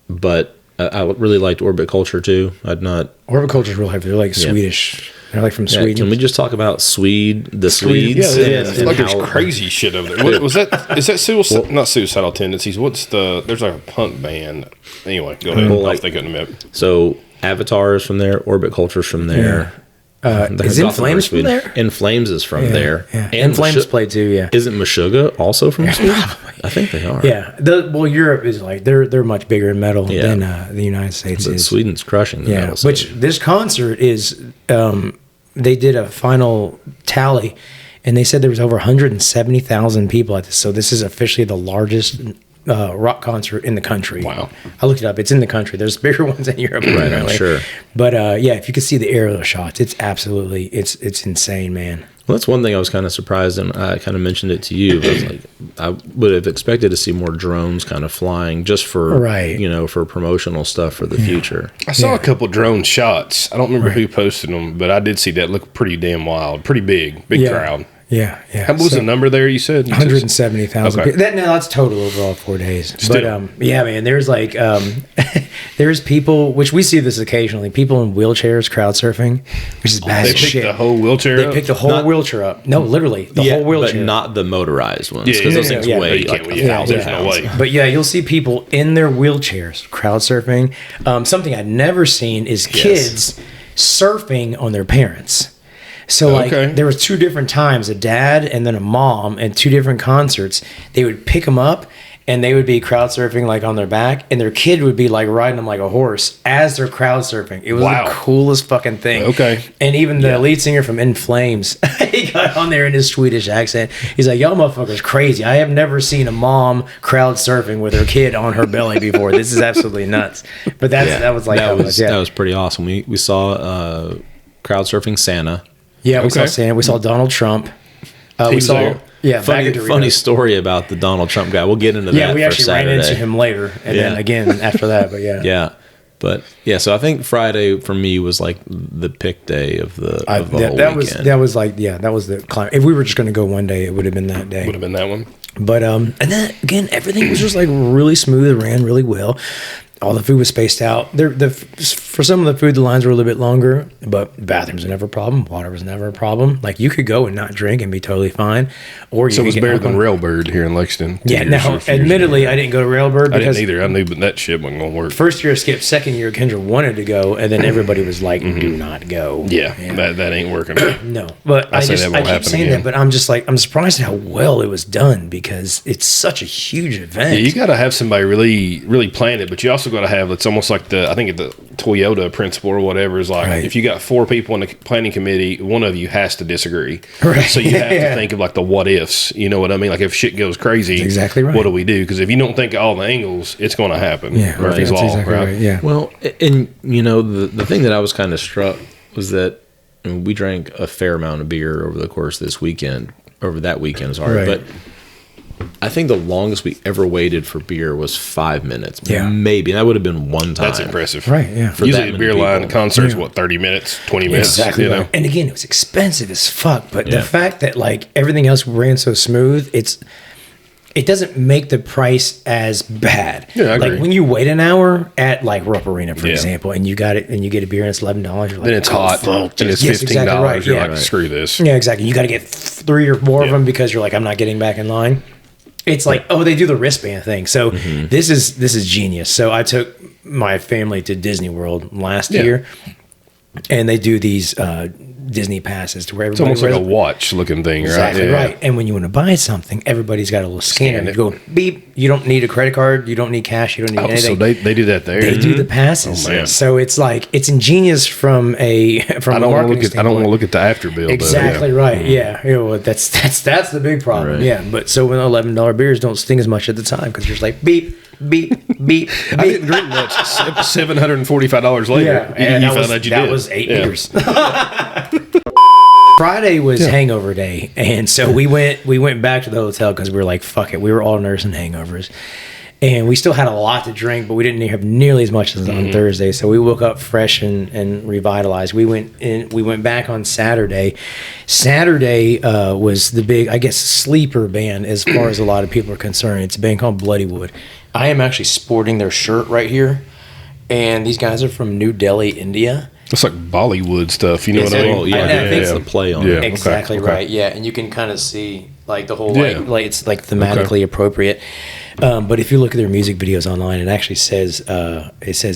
But I really liked Orbit Culture too. I'd not. Orbit Culture's real heavy. They're like Swedish. They're like from Yeah, Sweden. can we just talk about Swedes? Yeah, and it's like there's how- crazy shit over there. What, was that? Is that suicide? Not suicidal tendencies. What's the? There's like a punk band. Anyway, go ahead. Well, I'll like- think in a minute. So Avatar is from there. Orbit Culture's from there. Is In Flames from there? In Flames is from Yeah, there. Yeah. And Flames Meshuggah- played too, yeah. Isn't Meshuggah also from Sweden? I think they are. Yeah. Europe is like, they're much bigger in metal Yeah. than the United States But is. Sweden's crushing the Yeah, metal scene. which this concert is, they did a final tally, and they said there was over 170,000 people at this. So this is officially the largest rock concert in the country. Wow. I looked it up. It's in the country. There's bigger ones in Europe. Right, I'm apparently. sure. But yeah, if you could see the aerial shots, it's absolutely, it's insane, man. Well, that's one thing I was kind of surprised, and I kind of mentioned it to you. I was like, I would have expected to see more drones kind of flying just for, Right. for promotional stuff for the future. I saw a couple drone shots. I don't remember who posted them, but I did see that look pretty damn wild, pretty big Yeah. crowd. Yeah, yeah. What was So- the number there? You said 170,000. Okay. That's total overall 4 days. Still. But yeah, man, there's like there's people, which we see this occasionally, people in wheelchairs crowd surfing, which is bad They as picked shit. the whole wheelchair. They up? picked the whole Not- wheelchair up. No, literally the whole wheelchair. but not the motorized ones, Yeah, because yeah, those things yeah. weigh You like can't- 1,000 there's no pounds. way. But yeah, you'll see people in their wheelchairs crowd surfing. Something I'd never seen is kids surfing on their parents. So like Okay. there was 2 different times, a dad and then a mom, and 2 different concerts. They would pick them up and they would be crowd surfing like on their back, and their kid would be like riding them like a horse as they're crowd surfing. It was Wow. the coolest fucking thing. Okay. And even the lead singer from In Flames, he got on there in his Swedish accent. He's like, "Y'all motherfuckers crazy. I have never seen a mom crowd surfing with her kid on her belly before. This is absolutely nuts." But that was like that was yeah. that was pretty awesome. We saw crowd surfing Santa. Yeah, we saw Okay. Santa. We saw Donald Trump. We was saw there. Funny Vagabond. story about the Donald Trump guy. We'll get into that. Yeah, we for actually ran Saturday. into him later, and then Yeah. again after that. But yeah, Yeah, but yeah. So I think Friday for me was like the pick day of the whole that was weekend. that was like that was the climb. If we were just going to go one day, it would have been that day. Would have been that one. But and then again, everything was just like really smooth. It ran really well. All the food was spaced out. For some of the food, the lines were a little bit longer, but bathrooms were never a problem. Water was never a problem. Like you could go and not drink and be totally fine, or you So it could was get better than alcohol. Railbird here in Lexington. Yeah, now admittedly, I didn't go to Railbird I because didn't either. I knew that shit wasn't going to work. first year skip, second year Kendra wanted to go, and then everybody was like, "Do not go." Yeah, that ain't working. No, but I say that won't keep happen saying again. that, but I'm just like I'm surprised at how well it was done because it's such a huge event. Yeah, you got to have somebody really, really plan it, but you also got to have. It's almost like I think the Toyota principle or whatever is like Right. if you got 4 people in the planning committee, one of you has to disagree. Right. So you have Yeah. to think of like the what ifs. You know what I mean? Like if shit goes crazy, That's exactly right. what do we do? Because if you don't think of all the angles, it's going to happen. yeah, Murphy's that's law, exactly right? right. Yeah, Well, and you know the thing that I was kind of struck was that we drank a fair amount of beer over the course of this weekend, over that weekend, sorry, Right. but I think the longest we ever waited for beer was 5 minutes, Yeah. maybe, and that would have been one time. That's impressive. right. Yeah, For Usually that a beer many line people. concerts, Yeah. what, 30 minutes, 20 minutes? exactly You know? right. And again, it was expensive as fuck, but the Yeah. fact that like everything else ran so smooth, it doesn't make the price as bad. Yeah, I agree. Like when you wait an hour at like Rupp Arena, for Yeah. example, and you got it, and you get a beer and it's $11. You're like, Then it's "Oh, hot fuck, and it's yes, $15. exactly right. You're Yeah. like, screw this. Yeah, exactly. You got to get 3 or 4 of Yeah. them because you're like, I'm not getting back in line. It's like, oh, they do the wristband thing. So this is genius. So I took my family to Disney World last Yeah. year, and they do these Disney passes to where It's everybody almost like a wears- watch looking thing, Exactly right? Yeah. right. And when you want to buy something, everybody's got a little scanner. Scan You it. go beep. You don't need a credit card. You don't need cash. You don't need Oh, anything. so they do that there. They do the passes. Oh, man. So it's like it's ingenious from a I don't want to look at. I don't want to standpoint. look at the after bill. Exactly though, right. Yeah. Yeah, well, that's the big problem. Right. Yeah. But so when $11 beers don't sting as much at the time because you're just like beep, beep, beep, I beep. didn't drink much. $745 later, Yeah, you and found out you that did. was 8 Yeah. beers. Friday was hangover day, and so we went back to the hotel because we were like, fuck it. We were all nursing hangovers. And we still had a lot to drink, but we didn't have nearly as much as on Thursday. So we woke up fresh and revitalized. We went back on Saturday. Saturday was the big, I guess, sleeper band as far as a lot of people are concerned. It's a band called Bloodywood. I am actually sporting their shirt right here. And these guys are from New Delhi, India. It's like Bollywood stuff. You know Is what I it? mean? Oh, yeah, I think it's the play on Yeah. it. Exactly okay. right. Yeah, and you can kind of see like the whole Yeah. like it's like thematically appropriate. But if you look at their music videos online, it actually says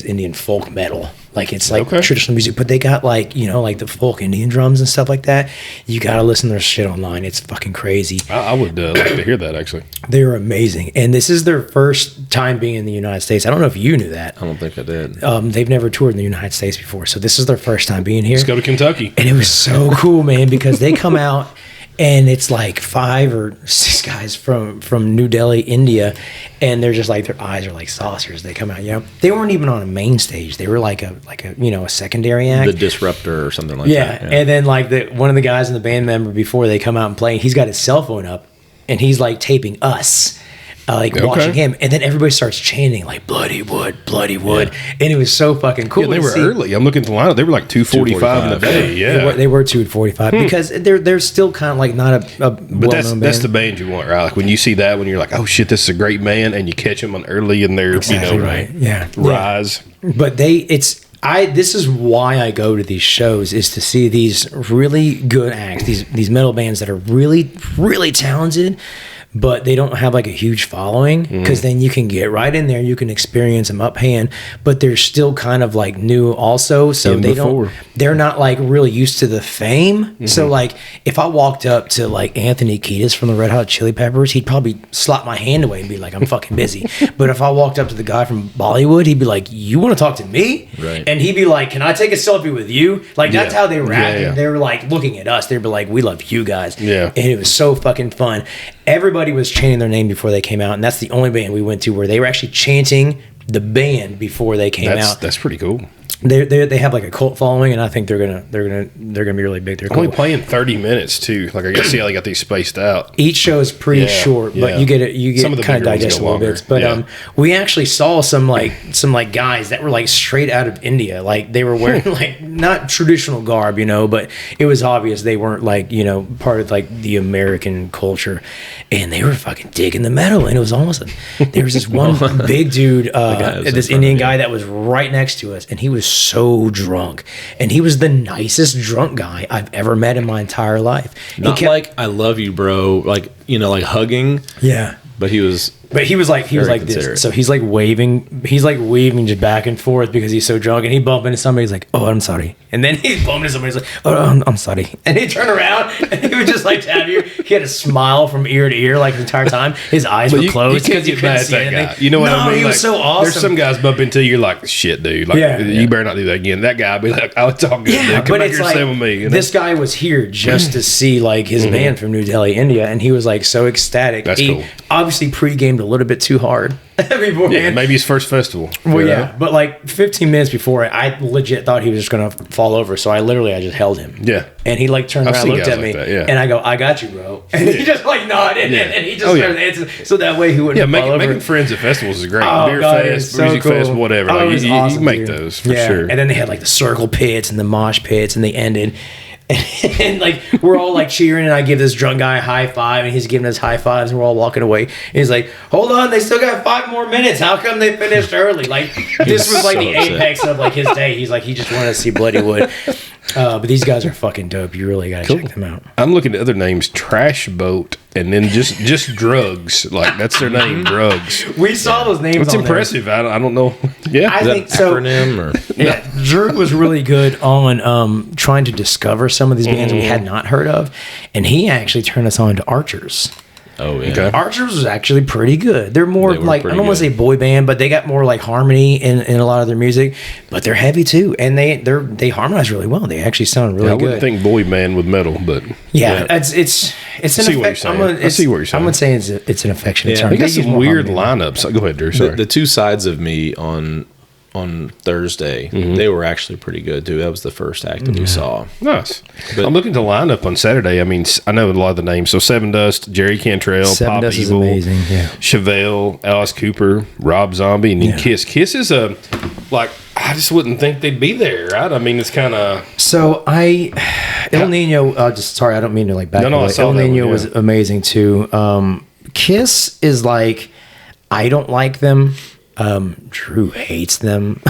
Indian folk metal. Like it's like Okay. traditional music, but they got like like the folk Indian drums and stuff like that. You got to listen to their shit online. It's fucking crazy. I would like to hear that actually. They're amazing, and this is their first time being in the United States. I don't know if you knew that. I don't think I did. They've never toured in the United States before, so this is their first time being here. Let's go to Kentucky. And it was so cool, man, because they come out and it's like 5 or 6 guys from New Delhi, India, and they're just like their eyes are like saucers. They come out, they weren't even on a main stage. They were like a a secondary act. The Disruptor or something like Yeah, that. and then like one of the guys in the band member before they come out and play, he's got his cell phone up and he's like taping us. Watching him, and then everybody starts chanting like "Bloody Wood, Bloody Wood," and it was so fucking cool. Yeah, they to were see. early. I'm looking at the lineup. They were like 2:45 in the 2:45. day. Yeah. They were 2:45 because they're still kind of like not a But well-known that's band. the band you want, right? Like when you see that, when you're like, oh shit, this is a great band, and you catch them on early in their, Exactly right. Yeah. rise. But this is why I go to these shows is to see these really good acts, these metal bands that are really, really talented, but they don't have like a huge following, because then you can get right in there, you can experience them up hand, but they're still kind of like new also, so Even before. they're not like really used to the fame. So like if I walked up to like Anthony Kiedis from the Red Hot Chili Peppers, he'd probably slap my hand away and be like, I'm fucking busy. But if I walked up to the guy from Bollywood, he'd be like, you want to talk to me? Right. And he'd be like, can I take a selfie with you? Like that's Yeah. how they were Yeah, acting. yeah. They were like looking at us. They'd be like, we love you guys. Yeah. And it was so fucking fun. Everybody was chanting their name before they came out, and that's the only band we went to where they were actually chanting the band before they came out. That's pretty cool. They have like a cult following, and I think they're gonna be really big. They're Only cool. playing 30 minutes too. Like I guess see how they got these spaced out. Each show is pretty Yeah, short, but yeah. you get Some of the kind of bigger ones digest a go little longer. bit. But Yeah. we actually saw some guys that were like straight out of India. Like they were wearing like not traditional garb, but it was obvious they weren't like part of like the American culture, and they were fucking digging the metal. And it was almost there was this one big dude, guy was in this front Indian of you. guy that was right next to us, and he was so drunk, and he was the nicest drunk guy I've ever met in my entire life. He Not kept- like I love you, bro. Like like hugging. yeah. But he was But he was like Very this. considerate. So he's like waving just back and forth because he's so drunk, and he bumped into somebody. He's like, "Oh, I'm sorry," and then he bumped into somebody. He's like, "Oh, I'm sorry," and he turned around and he would just like tap you. He had a smile from ear to ear like the entire time. His eyes were closed can't because you get mad couldn't at see that anything. guy. You know what No, I mean? He was so awesome. There's some guys bump into you, you're like, shit, dude. Like, Yeah. you better not do that again. That guy be like, oh, it's all good, Yeah, dude. Come but back it's here and like stay with me. this guy was here just to see like his band from New Delhi, India, and he was like so ecstatic. That's he cool. obviously pre-gamed a little bit too hard beforehand. Yeah, maybe his first festival. Well, you know? yeah, but like 15 minutes before, I legit thought he was just gonna fall over. So I just held him. Yeah. And he like turned I've around, seen looked guys at like me, that, yeah. and I go, "I got you, bro." And he just like nodded, Yeah. and he just Oh, yeah. started dancing. So that way he wouldn't Yeah, fall over. making friends at festivals is great. Oh, Beer God, it was fest, so music cool. fest, whatever. Oh, Like, it was you awesome, make dude. those for sure. And then they had like the circle pits and the mosh pits, and they ended. And like we're all like cheering, and I give this drunk guy a high five, and he's giving us high fives, and we're all walking away. And he's like, "Hold on, they still got 5 more minutes. How come they finished early?" Like this was like so the upset. apex of like his day. He's like, he just wanted to see Bloody Wood. But these guys are fucking dope. You really gotta check them out. I'm looking at other names, Trash Boat, and then just drugs. Like that's their name, drugs. We saw those names. It's on there. impressive. I don't know. Yeah. I is that think so. acronym or Yeah, Drew was really good on trying to discover some of these bands we had not heard of, and he actually turned us on to Archers. oh yeah. Okay. Archers was actually pretty good. They're more They were like I pretty don't want to good. say boy band, but they got more like harmony in a lot of their music. But they're heavy too, and they harmonize really well. They actually sound really I wouldn't good. think boy band with metal, but Yeah, it's an see what you're effect. saying. I see what you're saying. I'm gonna say it's an affectionate Yeah, term. they got They use some more weird harmony. lineups. Go ahead, Drew. Sorry. The two sides of me on Thursday, they were actually pretty good too. That was the first act that we saw. Nice. But- I'm looking to line up on Saturday. I mean, I know a lot of the names. So Seven Dust, Jerry Cantrell, Seven Pop Dust is Evil, amazing, yeah. Chevelle, Alice Cooper, Rob Zombie, and then Yeah. Kiss. Kiss is I just wouldn't think they'd be there, right? I mean, it's kind of So El Nino. Sorry, I don't mean to like back. No, I away. saw El that one, Nino yeah. was amazing too. Kiss is like, I don't like them. Drew hates them,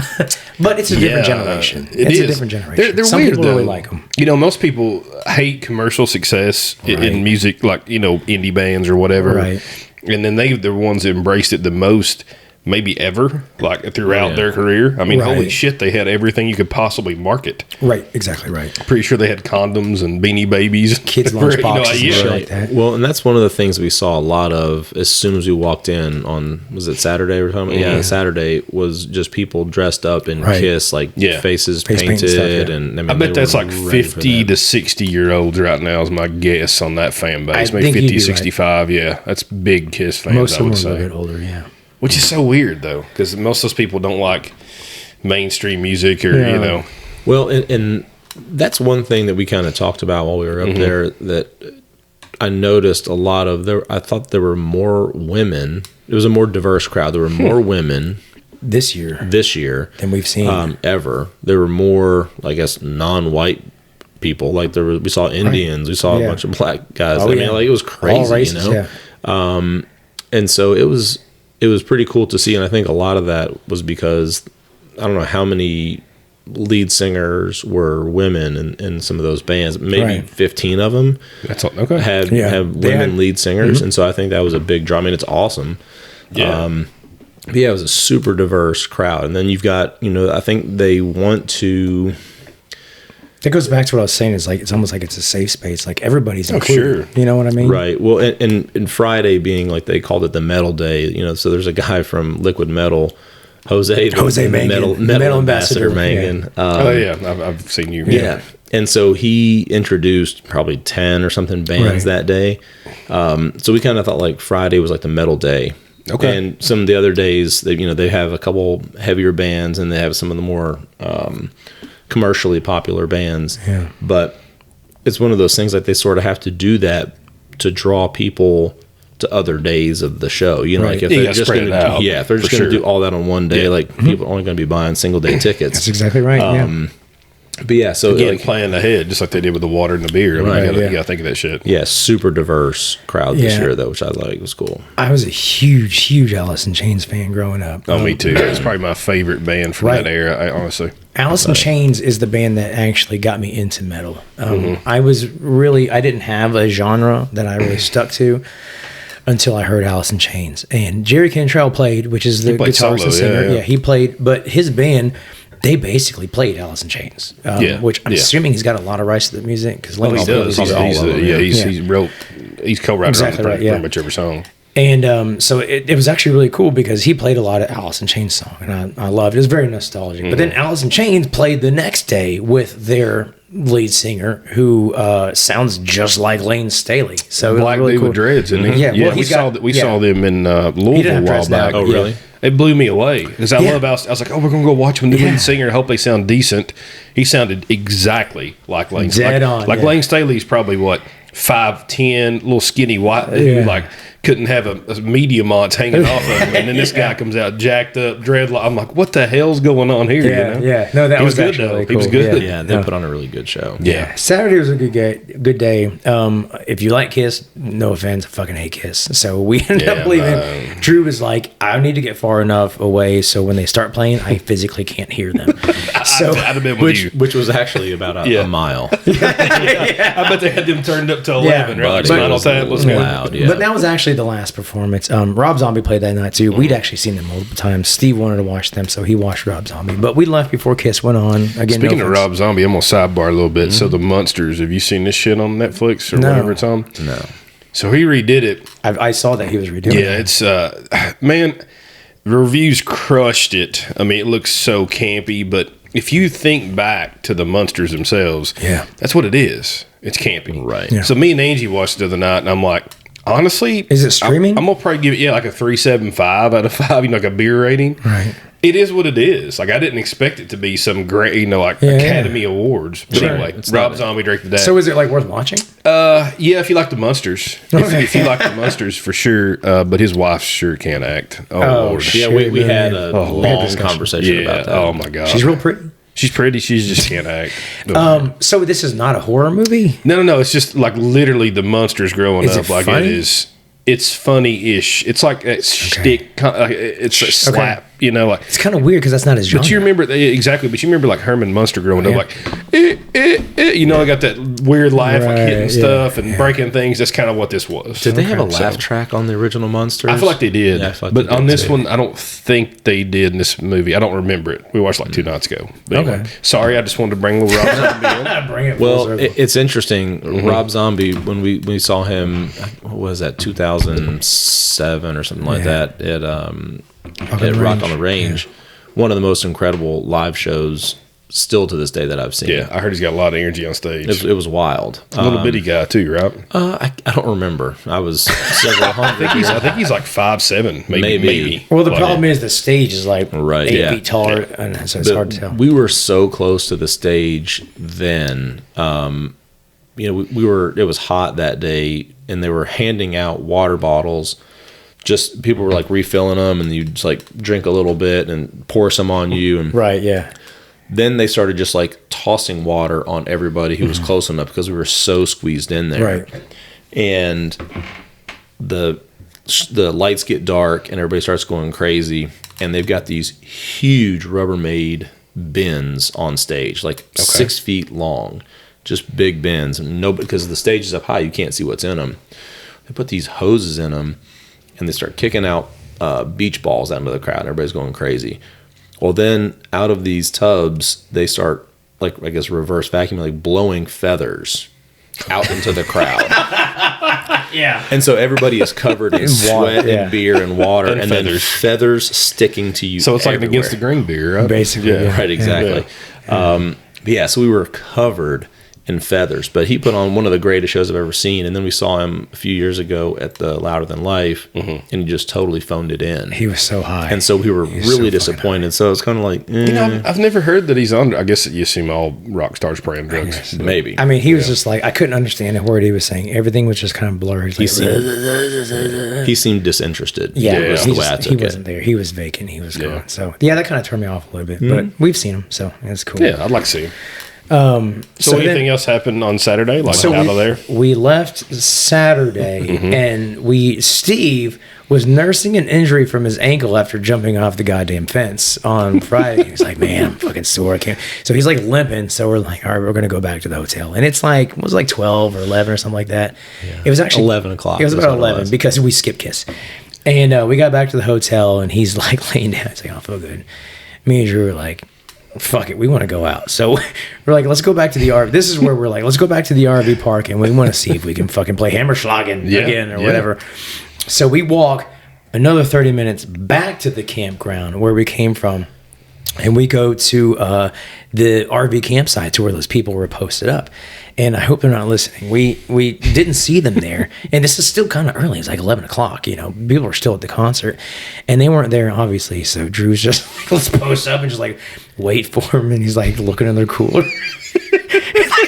but it's a different generation. It's a different generation. They're Some weird, people though. really like them. You know, most people hate commercial success Right. in music, like indie bands or whatever. Right. And then they're the ones that embraced it the most, maybe ever, like throughout Yeah. their career. I mean, holy Right. shit, they had everything you could possibly market. Right, exactly right. Pretty sure they had condoms and Beanie Babies, Kids' For, lunchboxes and yeah. shit like that. Well, and that's one of the things we saw a lot of as soon as we walked in on, was it Saturday or something? Yeah, Saturday was just people dressed up in Right. Kiss, like Yeah. faces Face paint and painted. stuff, yeah. And I mean, I bet they that's were like ready for 50 that. to 60-year-olds right now is my guess on that fan base. I Maybe think 50 you'd to be right. 65. Yeah, that's big Kiss fans, Most I of them would are a say. bit older. Yeah. Which is so weird, though, because most of those people don't like mainstream music or, Yeah. Well, and that's one thing that we kind of talked about while we were up there that I noticed a lot of there. I thought there were more women. It was a more diverse crowd. There were more women This year this year than we've seen. ever. There were more, I guess, non-white people. Like we saw Indians, we saw Yeah. a bunch of black guys. Oh, I mean, yeah. like it was crazy, All races, you know. yeah. And so it was pretty cool to see, and I think a lot of that was because I don't know how many lead singers were women in some of those bands. Maybe 15 of them That's all, okay. had women lead singers, and so I think that was a big draw. I mean, it's awesome. Yeah. But yeah, it was a super diverse crowd. And then you've got, I think they want to. It goes back to what I was saying. Is like it's almost like it's a safe space. Like everybody's included. sure. You know what I mean? Right. Well, and Friday being like they called it the metal day, so there's a guy from Liquid Metal, Jose Mangan, metal ambassador Mangan. Yeah. I've seen you. Yeah. And so he introduced probably 10 or something bands that day. So we kind of thought like Friday was like the metal day. Okay. And some of the other days, they have a couple heavier bands and they have some of the more commercially popular bands. Yeah. But it's one of those things like they sort of have to do that to draw people to other days of the show. Like if they're just going to if they're just going to do all that on one day, like people are only going to be buying single day tickets. That's exactly right. But yeah, so Again, like, playing ahead, just like they did with the water and the beer. I mean, you gotta think of that shit. yeah, super diverse crowd this Yeah. year though, which I like was cool. I was a huge Alice in Chains fan growing up. Oh, me too. It's probably my favorite band from that era. Honestly, Alice in Chains is the band that actually got me into metal. Mm-hmm. I didn't have a genre that I really stuck to until I heard Alice in Chains. And Jerry Cantrell played, which is the played guitarist solo, and singer. yeah. He played, but his band, they basically played Alice in Chains. Which I'm assuming he's got a lot of rights to the music because he does. He's co-writer Exactly on right, pretty much every song. And so it was actually really cool because he played a lot of Alice in Chains song, and I loved it. It was very nostalgic. But then Alice in Chains played the next day with their lead singer, who sounds just like Lane Staley. So it was Black really dude cool. with dreads, isn't he? Yeah, well, we saw them in Louisville didn't a have while dreads now. back. Oh, really? It blew me away because I Yeah. love Alice. I was like, oh, we're gonna go watch him. The lead singer. I hope they sound decent. He sounded exactly like Lane. Dead on, Like yeah. Lane Staley's probably what 5'10", little skinny white dude, like couldn't have a medium on hanging off of him, and then this guy comes out jacked up, dreadlock. I'm like, what the hell's going on here? Yeah. No, that He was good actually though. really He was cool. good. Yeah, they put on a really good show. Yeah. Saturday was a good day. If you like Kiss, no offense, I fucking hate Kiss. So we ended up leaving. Drew was like, I need to get far enough away so when they start playing, I physically can't hear them. So I'd have been with you. Which was actually about a mile. I bet they had them turned up to 11, Yeah, right? Like but Spinal it was Tap was loud, yeah. But that was actually the last performance. Rob Zombie played that night too. We'd actually seen them multiple times. Steve wanted to watch them, so he watched Rob Zombie. But we left before Kiss went on. Again, Speaking no of offense. Rob Zombie, I'm gonna sidebar a little bit. So the Munsters, have you seen this shit on Netflix or No. whatever it's on? No. So he redid it. I saw that he was redoing Yeah, it. it's man, the reviews crushed it. I mean, it looks so campy, but if you think back to the Munsters themselves, Yeah. that's what it is. It's campy, Right. Yeah. So me and Angie watched it the other night, and I'm like, honestly, Is it streaming? I'm gonna probably give it like a 3.75 out of 5, like a beer rating. Right. It is what it is. Like I didn't expect it to be some great, Academy Awards. But Sure. anyway, It's Rob not- Zombie, Drake the Dad. So is it like worth watching? Yeah, if you like the Munsters, if you like the Munsters for sure. But his wife sure can't act. Oh, Lord. shit. Yeah, we had Yeah. a long conversation Yeah. about that. Oh my god. She's real pretty. She's pretty. She just can't act. So this is not a horror movie? No. It's just like literally the Munsters growing Is up. it Like funny? it is. It's funny-ish. It's like a shtick. It's a slap. Like. It's kind of weird because that's not his genre. But you remember exactly. But you remember like Herman Munster growing up, like, I got that weird laugh, like hitting Right, stuff and breaking things. That's kind of what this was. Did they have a laugh track on the original Monsters? I feel like they did, Yeah, I feel like but they on did this too. one, I don't think they did in this movie. I don't remember it. We watched like 2 nights ago. But anyway, Okay. sorry, I just wanted to bring a little Rob Zombie in. Bring it full Well, circle. it's interesting. Mm-hmm. Rob Zombie, when we saw him, what was that, 2007 or something like that at Rock on the Range. One of the most incredible live shows still to this day that I've seen. Yeah, I heard he's got a lot of energy on stage. It was wild. Little bitty guy too, right? I don't remember. I was several hundred. I think he's like 5'7", maybe. Maybe. Well, the problem is the stage is like Right, 8 yeah. feet taller, and so it's hard to tell. We were so close to the stage then. We were. It was hot that day, and they were handing out water bottles. Just people were like refilling them, and you just like drink a little bit and pour some on you, and Right, yeah. then they started just like tossing water on everybody who was close enough because we were so squeezed in there. Right. And the lights get dark and everybody starts going crazy, and they've got these huge Rubbermaid bins on stage, like 6 feet long, just big bins. And nobody, because the stage is up high, you can't see what's in them. They put these hoses in them, and they start kicking out beach balls out into the crowd. Everybody's going crazy. Well, then out of these tubs, they start, like, I guess, reverse vacuum, like blowing feathers out into the crowd. Yeah. And so everybody is covered in sweat and beer and water, and then feathers sticking to you. So it's everywhere. like against the green beer, right? Basically, Yeah. Right, exactly. But so we were covered in feathers. But he put on one of the greatest shows I've ever seen. And then we saw him a few years ago at the Louder Than Life, and he just totally phoned it in. He was so high. And so we were was really so disappointed. So it's kind of like, You know, I've never heard that he's on. I guess you assume all rock stars praying drugs. but- maybe. I mean, he was just like, I couldn't understand a word he was saying. Everything was just kind of blurred. He seemed disinterested. yeah, was he, the way I he took it. wasn't there. He was vacant. He was Yeah. gone. So yeah, that kind of turned me off a little bit. But we've seen him, so it's cool. Yeah, I'd like to see him. So then- anything else happened on Saturday? Like out of there? we left Saturday, and Steve was nursing an injury from his ankle after jumping off the goddamn fence on Friday. He was like, "Man, I'm fucking sore. I can't." So he's like limping. So we're like, "All right, we're gonna go back to the hotel." And it's like, it was like 12 or 11 or something like that. It was actually 11 o'clock It was is about what it 11 was. because we skipped Kiss. And we got back to the hotel, and he's like laying down. He's like, "I don't feel good." Me and Drew were like, fuck it, we want to go out. So we're like, let's go back to the RV. This is where we're like, let's go back to the RV park, and we want to see if we can fucking play Hammerschlagen again or whatever. So we walk another 30 minutes back to the campground where we came from, and we go to the RV campsite to where those people were posted up. And I hope they're not listening. We didn't see them there. And this is still kind of early. It's like 11 o'clock, you know. People were still at the concert. And they weren't there, obviously. So Drew's just like, let's post up and just like wait for him. And he's like looking in their cooler.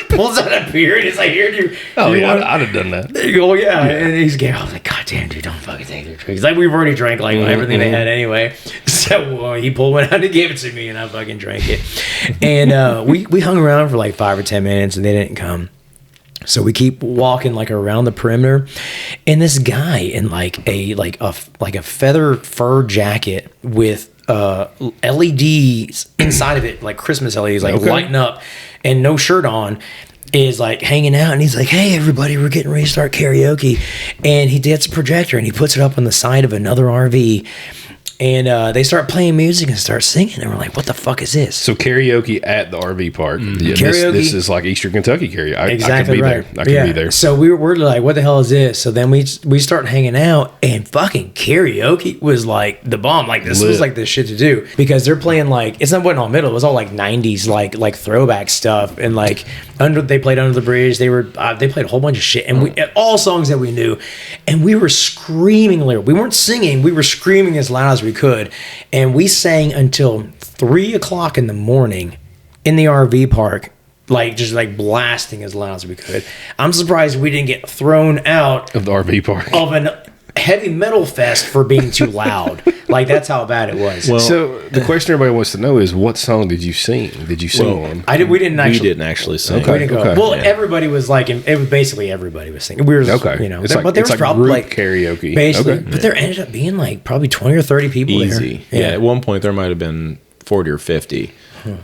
Pulls out a beer and he's like, here, dude. Oh, yeah, I'd have done that. Oh, yeah. And he's getting, I was like, God damn, dude, don't fucking take their drinks. Like, we've already drank like everything they had anyway. So he pulled one out and gave it to me, and I fucking drank it. And we hung around for like 5 or 10 minutes, and they didn't come. So we keep walking like around the perimeter, and this guy in like a feather fur jacket with LEDs inside of it, like Christmas LEDs, like lighting up, and no shirt on, is like hanging out, and he's like, "Hey everybody, we're getting ready to start karaoke," and he gets a projector and he puts it up on the side of another RV. And they start playing music and start singing. And we're like, what the fuck is this? So karaoke at the RV park. Yeah, Karaoke. This is like Eastern Kentucky karaoke. I Exactly could be right. there. I could be there. So we're like, what the hell is this? So then we start hanging out, and fucking karaoke was like the bomb. Like this was like the shit to do, because they're playing like, it's not, wasn't all middle. It was all like 90s like throwback stuff, and like they played Under the Bridge. They played a whole bunch of shit, and all songs that we knew, and we were screaming. We weren't singing. We were screaming as loud as we could. And we sang until 3 o'clock in the morning in the RV park, like just like blasting as loud as we could. I'm surprised we didn't get thrown out Of the RV park. of an heavy metal fest for being too loud. Like that's how bad it was. Well, So the question everybody wants to know is, what song did you sing? Did you sing one? we didn't actually sing. we didn't go. Okay. Well, Yeah. everybody was like, it was basically everybody was singing. We were, Okay. you know, It's like- but there it's was like probably group like karaoke. basically. Okay. But there ended up being like probably 20 or 30 people Easy. there. Yeah. At one point there might have been 40 or 50.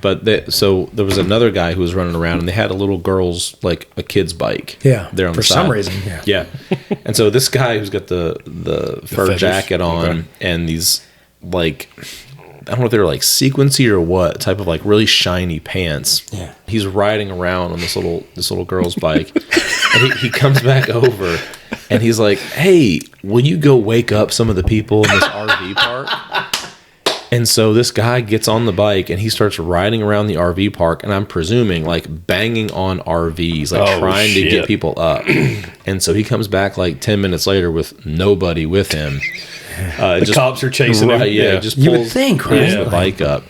But so there was another guy who was running around, and they had a little girl's, like a kid's bike. Yeah, there on for the some side. reason, yeah. And so this guy who's got the fur feathers. jacket on Okay. and these, like, I don't know if they were like sequency or what type of like really shiny pants. Yeah. He's riding around on this little girl's bike, and he comes back over, and he's like, "Hey, will you go wake up some of the people in this RV park?" And so this guy gets on the bike and he starts riding around the RV park, and I'm presuming like banging on RVs, like trying to shit. get people up. And so he comes back like 10 minutes later with nobody with him. The cops are chasing him. Right, yeah, just You would pulls, think, pulls right? the bike up.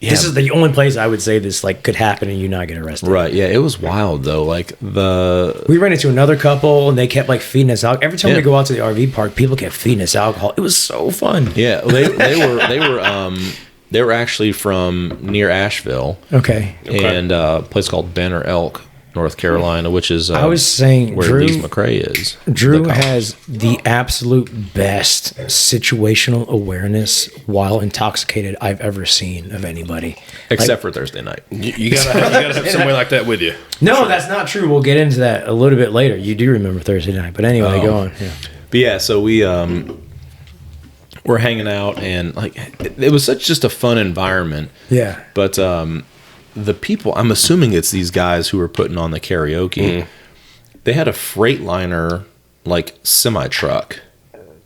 This is the only place I would say this like could happen and you not get arrested. Right, yeah, it was wild though. Like We ran into another couple, and they kept like feeding us alcohol. Every time Yeah. we go out to the RV park, people kept feeding us alcohol. It was so fun. yeah, they were actually from near Asheville. Okay. And a place called Banner Elk. North Carolina, which is I was saying where Drew Lee's McRae is. Drew The college. has the absolute best situational awareness while intoxicated I've ever seen of anybody. Except for Thursday night. You gotta have somebody like that with you. No, that's not true. We'll get into that a little bit later. You do remember Thursday night, but anyway, go on. Yeah. But yeah, so we we're hanging out, and like it was such just a fun environment. Yeah. But the people, I'm assuming it's these guys who were putting on the karaoke. They had a Freightliner like semi truck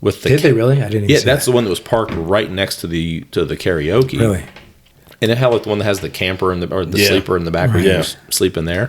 with the. Did they really? I didn't. Even Yeah, see that's that. the one that was parked right next to the karaoke. Really. And it had like the one that has the camper and or the Yeah. sleeper in the back where you just sleep in there.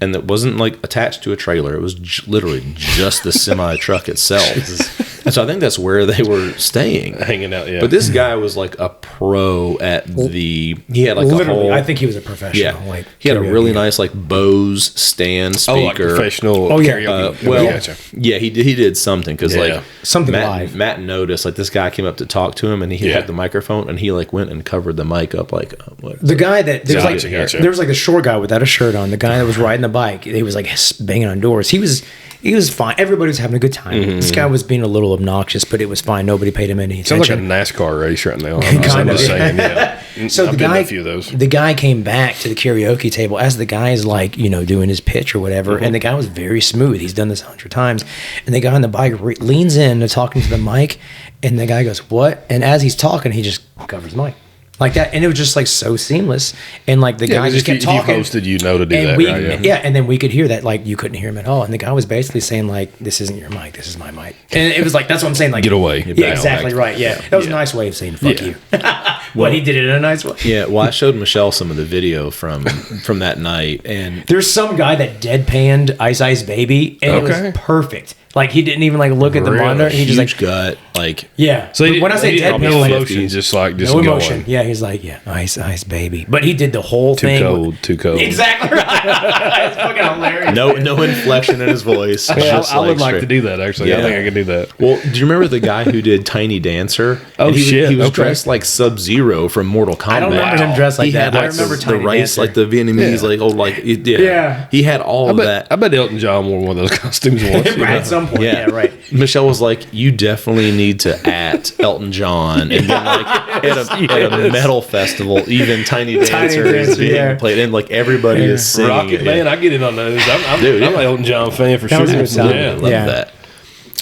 And it wasn't like attached to a trailer. It was literally just the semi truck itself. And so I think that's where they were staying. Hanging out, yeah. But this guy was like a pro at he had like Literally, a whole. I think he was a professional. Yeah. Like He had a karaoke really guy. nice like Bose stand speaker. like professional Oh, yeah. karaoke. Well, Gotcha. yeah, he did something because Yeah. like Something Matt, live. Matt noticed like this guy came up to talk to him and he Yeah. had the microphone and he like went and covered the mic up like what? The guy that there was Gotcha, like gotcha. there was like the short guy without a shirt on. The guy that was riding the bike, he was like banging on doors. He was fine. Everybody was having a good time. This guy was being a little obnoxious, but it was fine. Nobody paid him any Sounds like a attention. NASCAR race right now. Kind I'm of, just yeah. saying, yeah. So I've the been to guy, a few of those. the guy came back to the karaoke table as the guy is like, doing his pitch or whatever, and the guy was very smooth. He's done this 100 times, and the guy on the bike leans in to talking to the mic, and the guy goes, "What?" And as he's talking, he just covers the mic like that, and it was just like so seamless, and like the guy just kept if talking. you hosted, you know to do And that, we, right? yeah, and then we could hear that like you couldn't hear him at all, and the guy was basically saying like, "This isn't your mic, this is my mic," and it was like that's what I'm saying, like Get away. Yeah, exactly right. Yeah, that was a nice way of saying "fuck Yeah. you." Well, he did it in a nice way. Yeah, well I showed Michelle some of the video from that night and There's some guy that deadpanned Ice Ice Baby, and it Okay. was perfect. Like he didn't even like look at the Really? monitor. He just huge like, gut like yeah. So But when I say deadpan, deadpan, no like, emotion, just like just no going. emotion. Yeah, he's like, yeah, Ice Ice Baby. But he did the whole Too thing. cold, too cold. Exactly right. It's fucking hilarious. no inflection in his voice. Yeah, just I would like straight- to do that. Actually, I Yeah. think I could do that. Well, do you remember the guy who did Tiny Dancer? Oh, And shit, He was okay. dressed like Sub-Zero from Mortal Kombat. I don't remember him dressed like He that. had I like remember the Tiny rice, Dancer. like the Vietnamese, Yeah. like like Yeah. He had all of that. I bet Elton John wore one of those costumes once. you know? At some point, yeah, right. Michelle was like, "You definitely need to at Elton John," and then like at a metal festival, even Tiny Dancer is Dancer, being yeah. played, and like everybody is singing. Rocket it. Man, I get in on those. I'm Dude, I'm yeah. an Elton John fan for That was a sure. good sound. I love Yeah. that.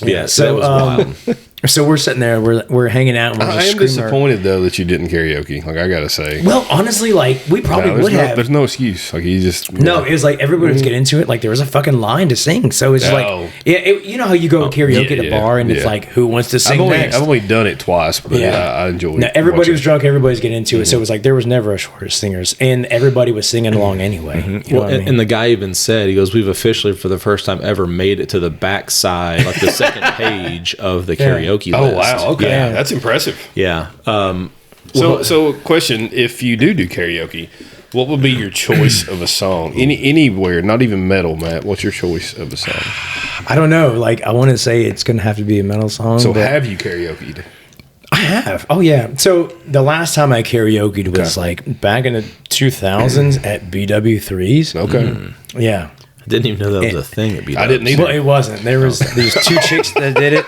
Yeah, So, so that was wild. So we're sitting there, we're hanging out, and we're I just am screaming our- disappointed though that you didn't karaoke. Like I gotta say, Well, honestly, like we probably there's would no, have. There's no excuse. Like you just No, it was like everybody was getting into it. Like there was a fucking line to sing. So it's Oh. like, you know how you go karaoke yeah, at a bar and it's yeah. like, who wants to sing next? I've only done it twice, but Yeah. I enjoyed. Now, everybody watching was it. drunk. Everybody's getting into it. So it was like there was never a shortage of singers, and everybody was singing along anyway. You know Well, what I mean? and the guy even said, he goes, "We've officially, for the first time ever, made it to the back side, like the second page of the karaoke Oh list." wow! Okay, Yeah. that's impressive. Yeah. So question: if you do karaoke, what would be your choice of a song? Anywhere, not even metal, Matt. What's your choice of a song? I don't know. Like I want to say it's going to have to be a metal song. So but have you karaoke'd? I have. Oh yeah. So the last time I karaoke'd was like back in the 2000s at BW3s. Okay. Yeah. I didn't even know that was a thing at I didn't either. Well, it wasn't. There was these two chicks that did it,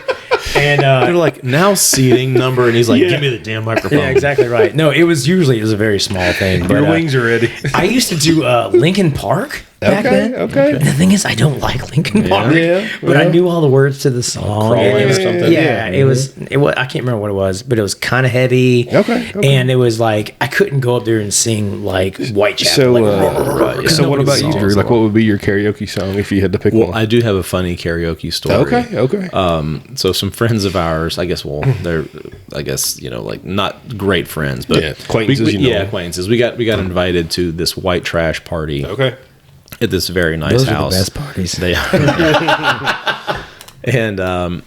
and They're like, now seating number, and he's like, Yeah. "Give me the damn microphone." yeah, exactly right. No, it was a very small thing. But, Your wings are ready. I used to do Linkin Park back Okay, then. okay. And the thing is, I don't like Linkin Park, Yeah, but I yeah. knew all the words to the song. Crawling and it or was, something? Yeah, it was. I can't remember what it was, but it was kind of heavy. Okay, okay. And it was like I couldn't go up there and sing like Whitechapel. So, like, so what about you, songs Drew? are Like, what would be your karaoke song if you had to pick Well, one? I do have a funny karaoke story. Okay. So some friends of ours, I guess, they're, like not great friends, but Yeah, acquaintances, you know. Yeah, acquaintances. We got invited to this white trash party Okay. at this very nice those house. are the best parties. They and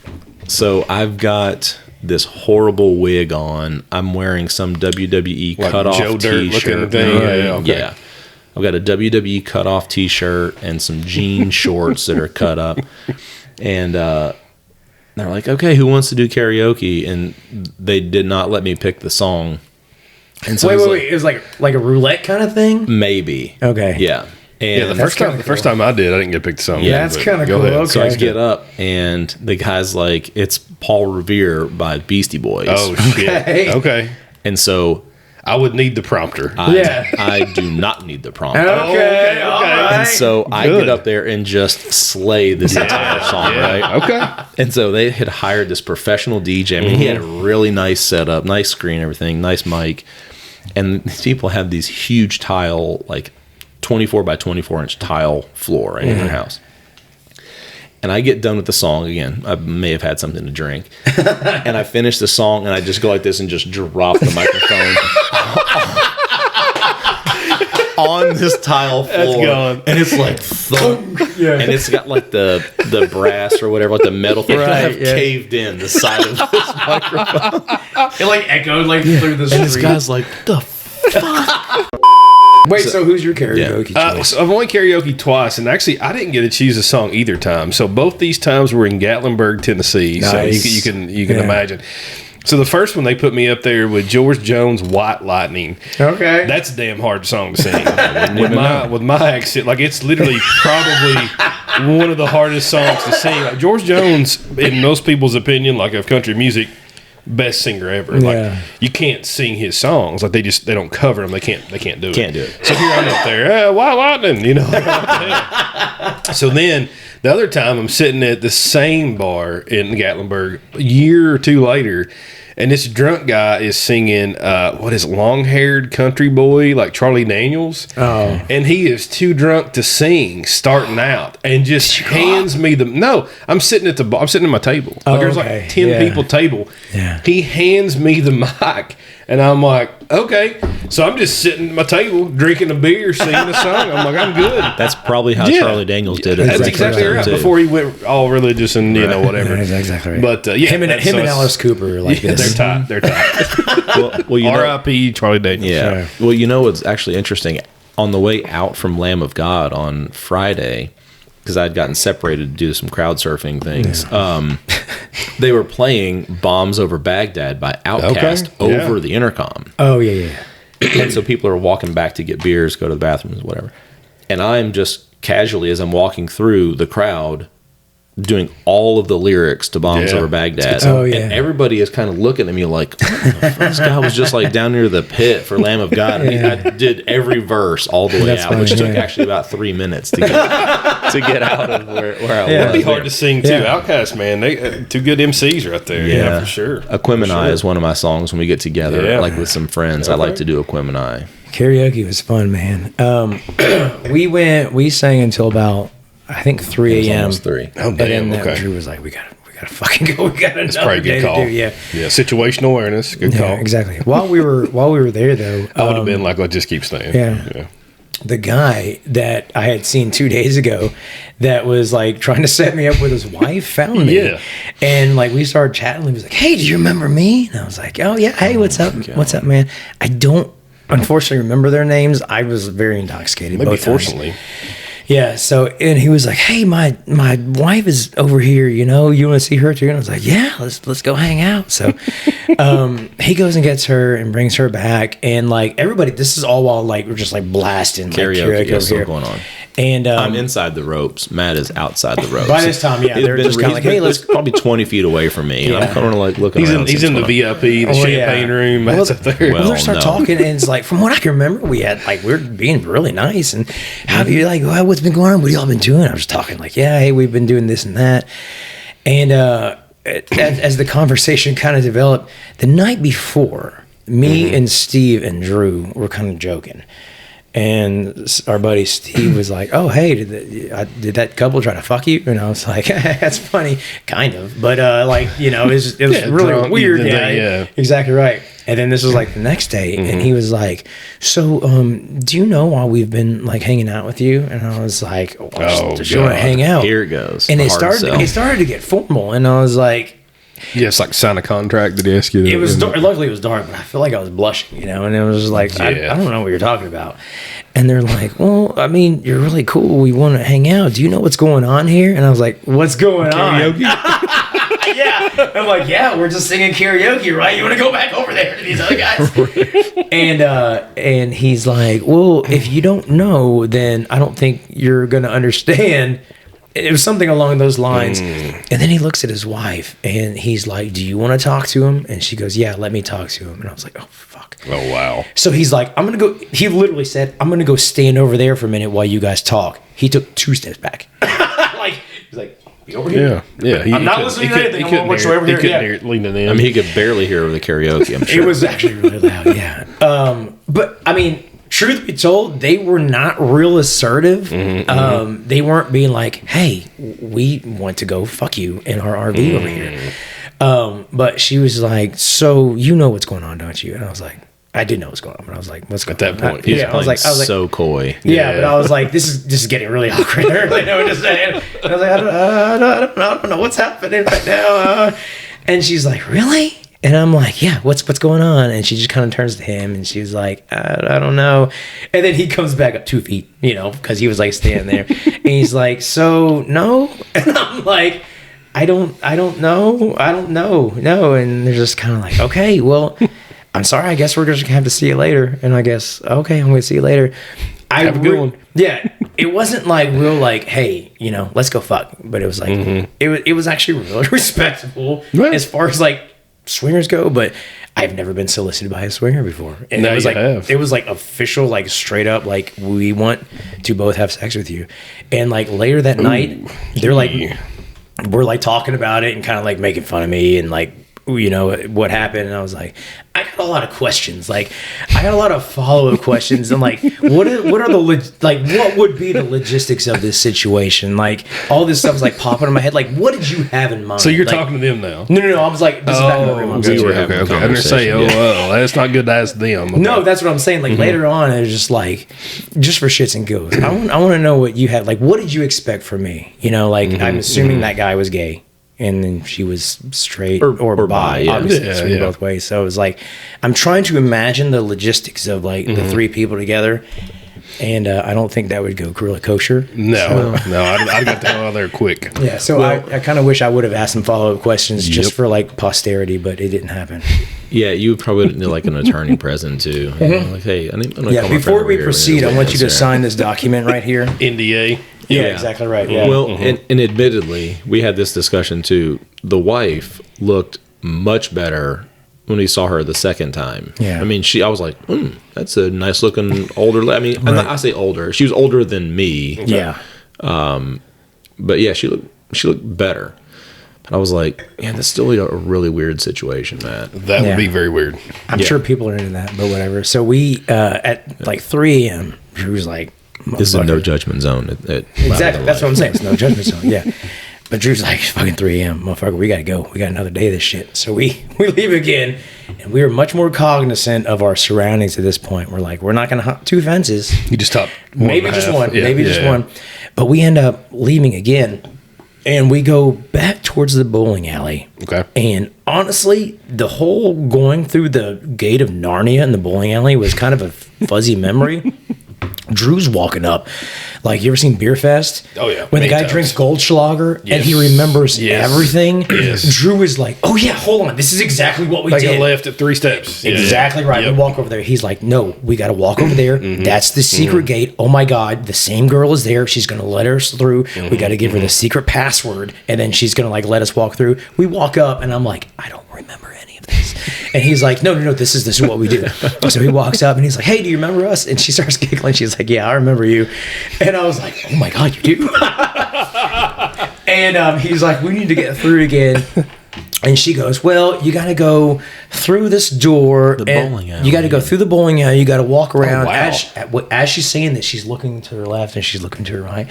so I've got this horrible wig on. I'm wearing some WWE Like cutoff Joe Dirt looking t-shirt. thing? Yeah, okay. Yeah. I've got a WWE cutoff t-shirt and some jean shorts that are cut up. And they're like, "Okay, who wants to do karaoke?" And they did not let me pick the song. And so Wait, it was wait. It was like a roulette kind of thing. maybe. Okay. Yeah. And Yeah, the first time I did, I didn't get picked the song. Yeah, that's but kinda go cool. ahead. Okay. so I get up, and the guy's like, "It's Paul Revere by Beastie Boys." Oh shit. Okay. Okay. And so I would need the prompter. I do not need the prompt. Okay, all right. And so I Good. get up there and just slay this entire song, Yeah. right? Okay. And so they had hired this professional DJ. I mean, he had a really nice setup, nice screen, everything, nice mic. And these people have these huge tile, like 24 by 24 inch tile floor right in their house. And I get done with the song again. I may have had something to drink. And I finish the song and I just go like this and just drop the microphone on this tile floor. gone. And it's like thump. Yeah. And it's got like the brass or whatever, like the metal thing. Right, I've yeah. caved in the side of this microphone. It like echoed like through the street. And this guy's like, the Wait, so who's your karaoke choice? So I've only karaoke twice, and actually, I didn't get to choose a song either time. So both these times were in Gatlinburg, Tennessee. Nice. So you can Yeah. imagine. So the first one they put me up there with George Jones' "White Lightning." Okay. That's a damn hard song to sing with my accent. Like it's literally probably one of the hardest songs to sing. Like George Jones, in most people's opinion, like of country music, best singer ever. Like Yeah. you can't sing his songs. Like they don't cover them. They can't do it. Can't do it. So here I'm up there, White Lightning, you know. Like, what the hell? So then the other time I'm sitting at the same bar in Gatlinburg a year or two later, and this drunk guy is singing what is long-haired country boy like Charlie Daniels. Oh. And he is too drunk to sing starting out and just hands me I'm sitting at I'm sitting at my table. Like Oh, there's okay. like 10 Yeah. people table. Yeah. He hands me the mic and I'm like, okay. So I'm just sitting at my table drinking a beer, singing a song. I'm like, I'm good. That's probably how Yeah. Charlie Daniels did it. That's Exactly exactly right. right. Too. Before he went all religious and whatever. That's exactly right. But yeah, him and that's- so it's- Alice Cooper are like yeah, this. they're tight. They're tight. Well, you know, R.I.P. Charlie Daniels. yeah. Well, you know what's actually interesting? On the way out from Lamb of God on Friday, because I'd gotten separated to do some crowd surfing things, they were playing "Bombs Over Baghdad" by Outkast Okay. over Yeah. the intercom. Oh yeah. And so people are walking back to get beers, go to the bathrooms, whatever. And I'm just casually, as I'm walking through the crowd, doing all of the lyrics to Bombs Yeah. Over Baghdad. Oh, yeah. And everybody is kind of looking at me like, what the fuck? This guy was just like down near the pit for Lamb of God. And I did every verse all the way That's out, which funny, took yeah. actually about 3 minutes to get out of where I Yeah. was. It'd be hard to sing too. Yeah. Outkast, man, they two good MCs right there. Yeah, for sure. Aquemini is one of my songs when we get together, Yeah. like with some friends. I like to do Aquemini. Karaoke was fun, man. We sang until about I think 3 a.m. Almost 3. Oh, And damn. then Okay. Drew was like, we gotta fucking go. We got That's another probably a day good call. to do. Yeah. Yeah. Situational awareness. Good Yeah, call. exactly. While we were there though, I would have been like, let's just keep staying. Yeah. the guy that I had seen 2 days ago that was like trying to set me up with his wife found me. Yeah. And like we started chatting. He was like, "Hey, do you remember me?" And I was like, "Oh yeah. Hey, what's up? What's up, man?" I don't unfortunately remember their names. I was very intoxicated. Maybe both times. fortunately. Yeah. So, and he was like, "Hey, my wife is over here. You know, you want to see her too?" And I was like, "Yeah, let's go hang out." So, he goes and gets her and brings her back, and like everybody, this is all while like we're just like blasting Karaoke is over still here. going on. And I'm inside the ropes. Matt is outside the ropes. By this time, yeah, He's they're been- just kinda he's like, been- "Hey, let's-" he's probably 20 feet away from me. And I'm Yeah. kind of like looking He's around. in he's in the VIP, the champagne room. That's up there. Well, they start no. talking, and it's like, from what I can remember, we were being really nice. And how have you well, what's been going on? What have y'all been doing? I was talking like, yeah, hey, we've been doing this and that. And as the conversation kind of developed, the night before, me and Steve and Drew were kind of joking. And our buddy Steve was like, "Oh, hey, did that couple try to fuck you?" And I was like, "That's funny, kind of, but like, you know, it was Yeah, really drunk, weird." yeah. Exactly right. And then this was like the next day, and he was like, "So, do you know why we've been like hanging out with you?" And I was like, "Oh, just want to God. hang out." Here it goes. And The it hard started. sell. It started to get formal, and I was like, Yeah, it's like sign a contract. Did he ask you that? it was dark. Luckily, it was dark, but I feel like I was blushing, you know. And it was just like, I Yeah. don't know what you're talking about. And they're like, "Well, I mean, you're really cool. We want to hang out. Do you know what's going on here?" And I was like, "What's going on?" Karaoke? Yeah. I'm like, yeah, we're just singing karaoke, right? You want to go back over there to these other guys? And he's like, well, if you don't know, then I don't think you're going to understand. It was something along those lines. And then he looks at his wife and he's like, do you want to talk to him? And she goes, yeah, let me talk to him. And I was like, oh, fuck. Oh, wow. So he's like, I'm going to go. He literally said, I'm going to go stand over there for a minute while you guys talk. He took 2 steps back. He's like, you over here? Yeah. I'm not listening to anything. I'm going to over He here. couldn't Yeah. hear it leaning in. I mean, he could barely hear over the karaoke. I'm sure It was actually really loud, yeah. But I mean, truth be told, they were not real assertive. They weren't being like, "Hey, we want to go fuck you in our RV over here." But she was like, "So you know what's going on, don't you?" And I was like, "I did know what's going on," but I was like, "What's going on?" At that point, He's I was like, so coy. yeah, but I was like, this is getting really awkward. I really know what to say. And I was like, I don't know what's happening right now. And she's like, really? And I'm like, yeah, what's going on? And she just kind of turns to him and she's like, I don't know. And then he comes back up 2 feet, because he was like standing there. And he's like, so no? And I'm like, I don't know. No. And they're just kind of like, okay, well, I'm sorry. I guess we're just gonna have to see you later. And I guess, okay, I'm gonna see you later. Have a good one. Yeah, it wasn't like real like, hey, let's go fuck. But it was like it was actually really respectable Right. as far as like swingers go. But I've never been solicited by a swinger before, and Now it was you like have. it was like official, like straight up, like we want to both have sex with you. And like later that night, they're like, we're like talking about it and kind of like making fun of me and like. What happened, and I was like, I got a lot of questions. Like, I got a lot of follow-up questions. And like, what would be the logistics of this situation? Like, all this stuff was like popping in my head. Like, what did you have in mind? So you're Like, talking to them now? No. I was like, this is back in the room. I'm okay. saying. were having a I'm going to say, conversation, that's not good to ask them. Okay. No, that's what I'm saying. Like later on, it was just like, just for shits and giggles. I want to know what you had. Like, what did you expect from me? I'm assuming that guy was gay. And then she was straight or bi, yeah. obviously, Yeah, swing yeah. both ways. So it was like, I'm trying to imagine the logistics of like the 3 people together, and I don't think that would go really kosher. No, I got the hell out of there quick. Yeah, so I kind of wish I would have asked some follow up questions just Yep. for like posterity, but it didn't happen. Yeah, you would probably need like an attorney present too. Like, hey, I'm gonna Yeah, call my before friend we over here. proceed, I want you to Witness sign this document right here. NDA. Yeah, exactly right. Yeah. Well, and admittedly, we had this discussion too. The wife looked much better when we saw her the second time. Yeah. I mean, I was like, that's a nice looking older. I mean, I say older. She was older than me. yeah. But yeah, she looked better. And I was like, yeah, that's still a really weird situation, Matt. That Yeah. would be very weird. I'm sure people are into that, but whatever. So we, at like 3 a.m., she was like, This is a "Motherfucker." no judgment zone. Exactly. That's what I'm saying. It's no judgment zone. Yeah. But Drew's like, it's fucking 3 a.m. Motherfucker, we got to go. We got another day of this shit. So we leave again, and we were much more cognizant of our surroundings at this point. We're like, we're not going to hop 2 fences. You just top Maybe just one. Yeah, Maybe just yeah. one. But we end up leaving again, and we go back towards the bowling alley. Okay. And honestly, the whole going through the gate of Narnia in the bowling alley was kind of a fuzzy memory. Drew's walking up. Like, you ever seen Beer Fest? Oh, yeah. When the Many guy times. drinks Goldschlager and Yes. he remembers Yes. everything. Yes. Drew is like, oh, yeah, hold on. This is exactly what we Like did. I left at 3 steps. Yeah. Exactly right. Yep. We walk over there. He's like, no, we got to walk over there. That's the secret gate. Oh my God. The same girl is there. She's going to let us through. We got to give her the secret password. And then she's going to like let us walk through. We walk up and I'm like, I don't remember any of this. And he's like, no, this is what we do. So he walks up and he's like, hey, do you remember us? And she starts giggling. She's like, yeah, I remember you. And I was like, oh my God, you do? And he's like, we need to get through again. And she goes, well, you got to go through this door. The and bowling alley. You got to go through the bowling alley. You got to walk around. wow. As she's saying this, she's looking to her left and she's looking to her right.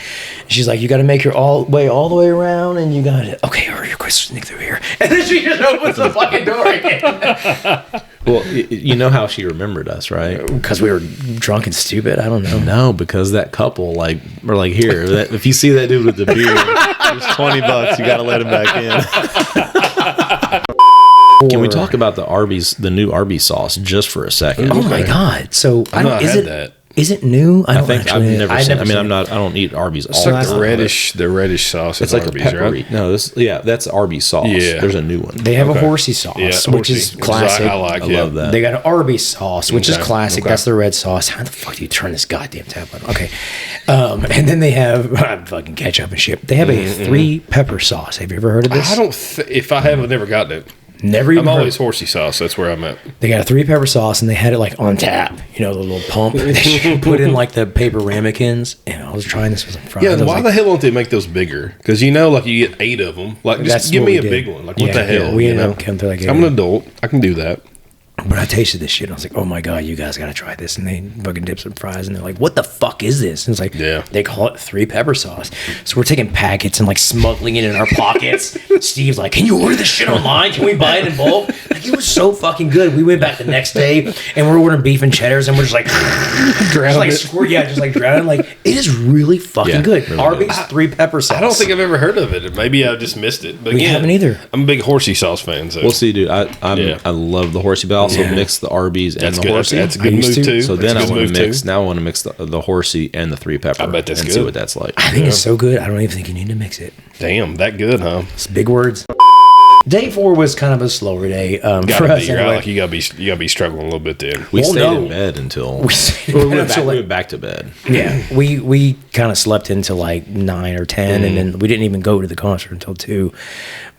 She's like, you got to make your all the way around. And you got to, okay, hurry, you're going to sneak through here. And then she just opens the fucking door again. Well, you know how she remembered us, right? Because we were drunk and stupid. I don't know. No, because that couple, like, we're like, here, if you see that dude with the beard, there's $20. You got to let him back in. Can we talk about the new Arby's sauce just for a second? Oh my God. So I know I is had it, that. Is it new? I think I've never seen. I mean, seen it. I don't eat Arby's. It's like the reddish sauce. It's at like Arby's, a peppery. right? No, that's Arby's sauce. Yeah. There's a new one. They have a horsey sauce, which is classic. I like. I love that. They got an Arby's sauce, which is classic. Okay. That's the red sauce. How the fuck do you turn this goddamn tablet? Okay. And then they have fucking ketchup and shit. They have a 3 pepper sauce. Have you ever heard of this? I don't. If I have, I've never gotten it. Never even I'm heard. always horsey sauce. That's where I'm at. They got a 3 pepper sauce and they had it like on tap. You know, the little pump. They put in like the paper ramekins. And I was trying this with Friday. Yeah, and why the hell don't they make those bigger? Because like you get 8 of them. Like, That's just give what me we a did. big one. Like, Yeah, what the hell? we you ended know? up coming through like I'm an adult. I can do that. But I tasted this shit and I was like, oh my God, you guys got to try this. And they fucking dip some fries and they're like, what the fuck is this? And it's like, Yeah. they call it 3 pepper sauce. So we're taking packets and like smuggling it in our pockets. Steve's like, can you order this shit online? Can we buy it in bulk? Like, it was so fucking good. We went back the next day and we're ordering beef and cheddars and we're just like, just like drowning. Like, it is really fucking good. really Arby's 3 pepper sauce. I don't think I've ever heard of it. Maybe I just missed it. But We haven't either. I'm a big horsey sauce fan. So We'll see, dude. I love the horsey, but I also Yeah. mix the Arby's and that's the good. horsey. That's a I good used move to. too. So That's then a I good want move, to mix. too. Now I want to mix the horsey and the 3 pepper. I bet that's and good. see what that's like. I think it's so good. I don't even think you need to mix it. Damn, that good, huh? It's big words. Day 4 was kind of a slower day for Gotta us. be right. Anyway. Like you gotta be struggling a little bit then. We Well, stayed no. in bed until We stayed in bed until we like- went back to bed. Yeah, we kind of slept until like 9 or 10, and then we didn't even go to the concert until 2.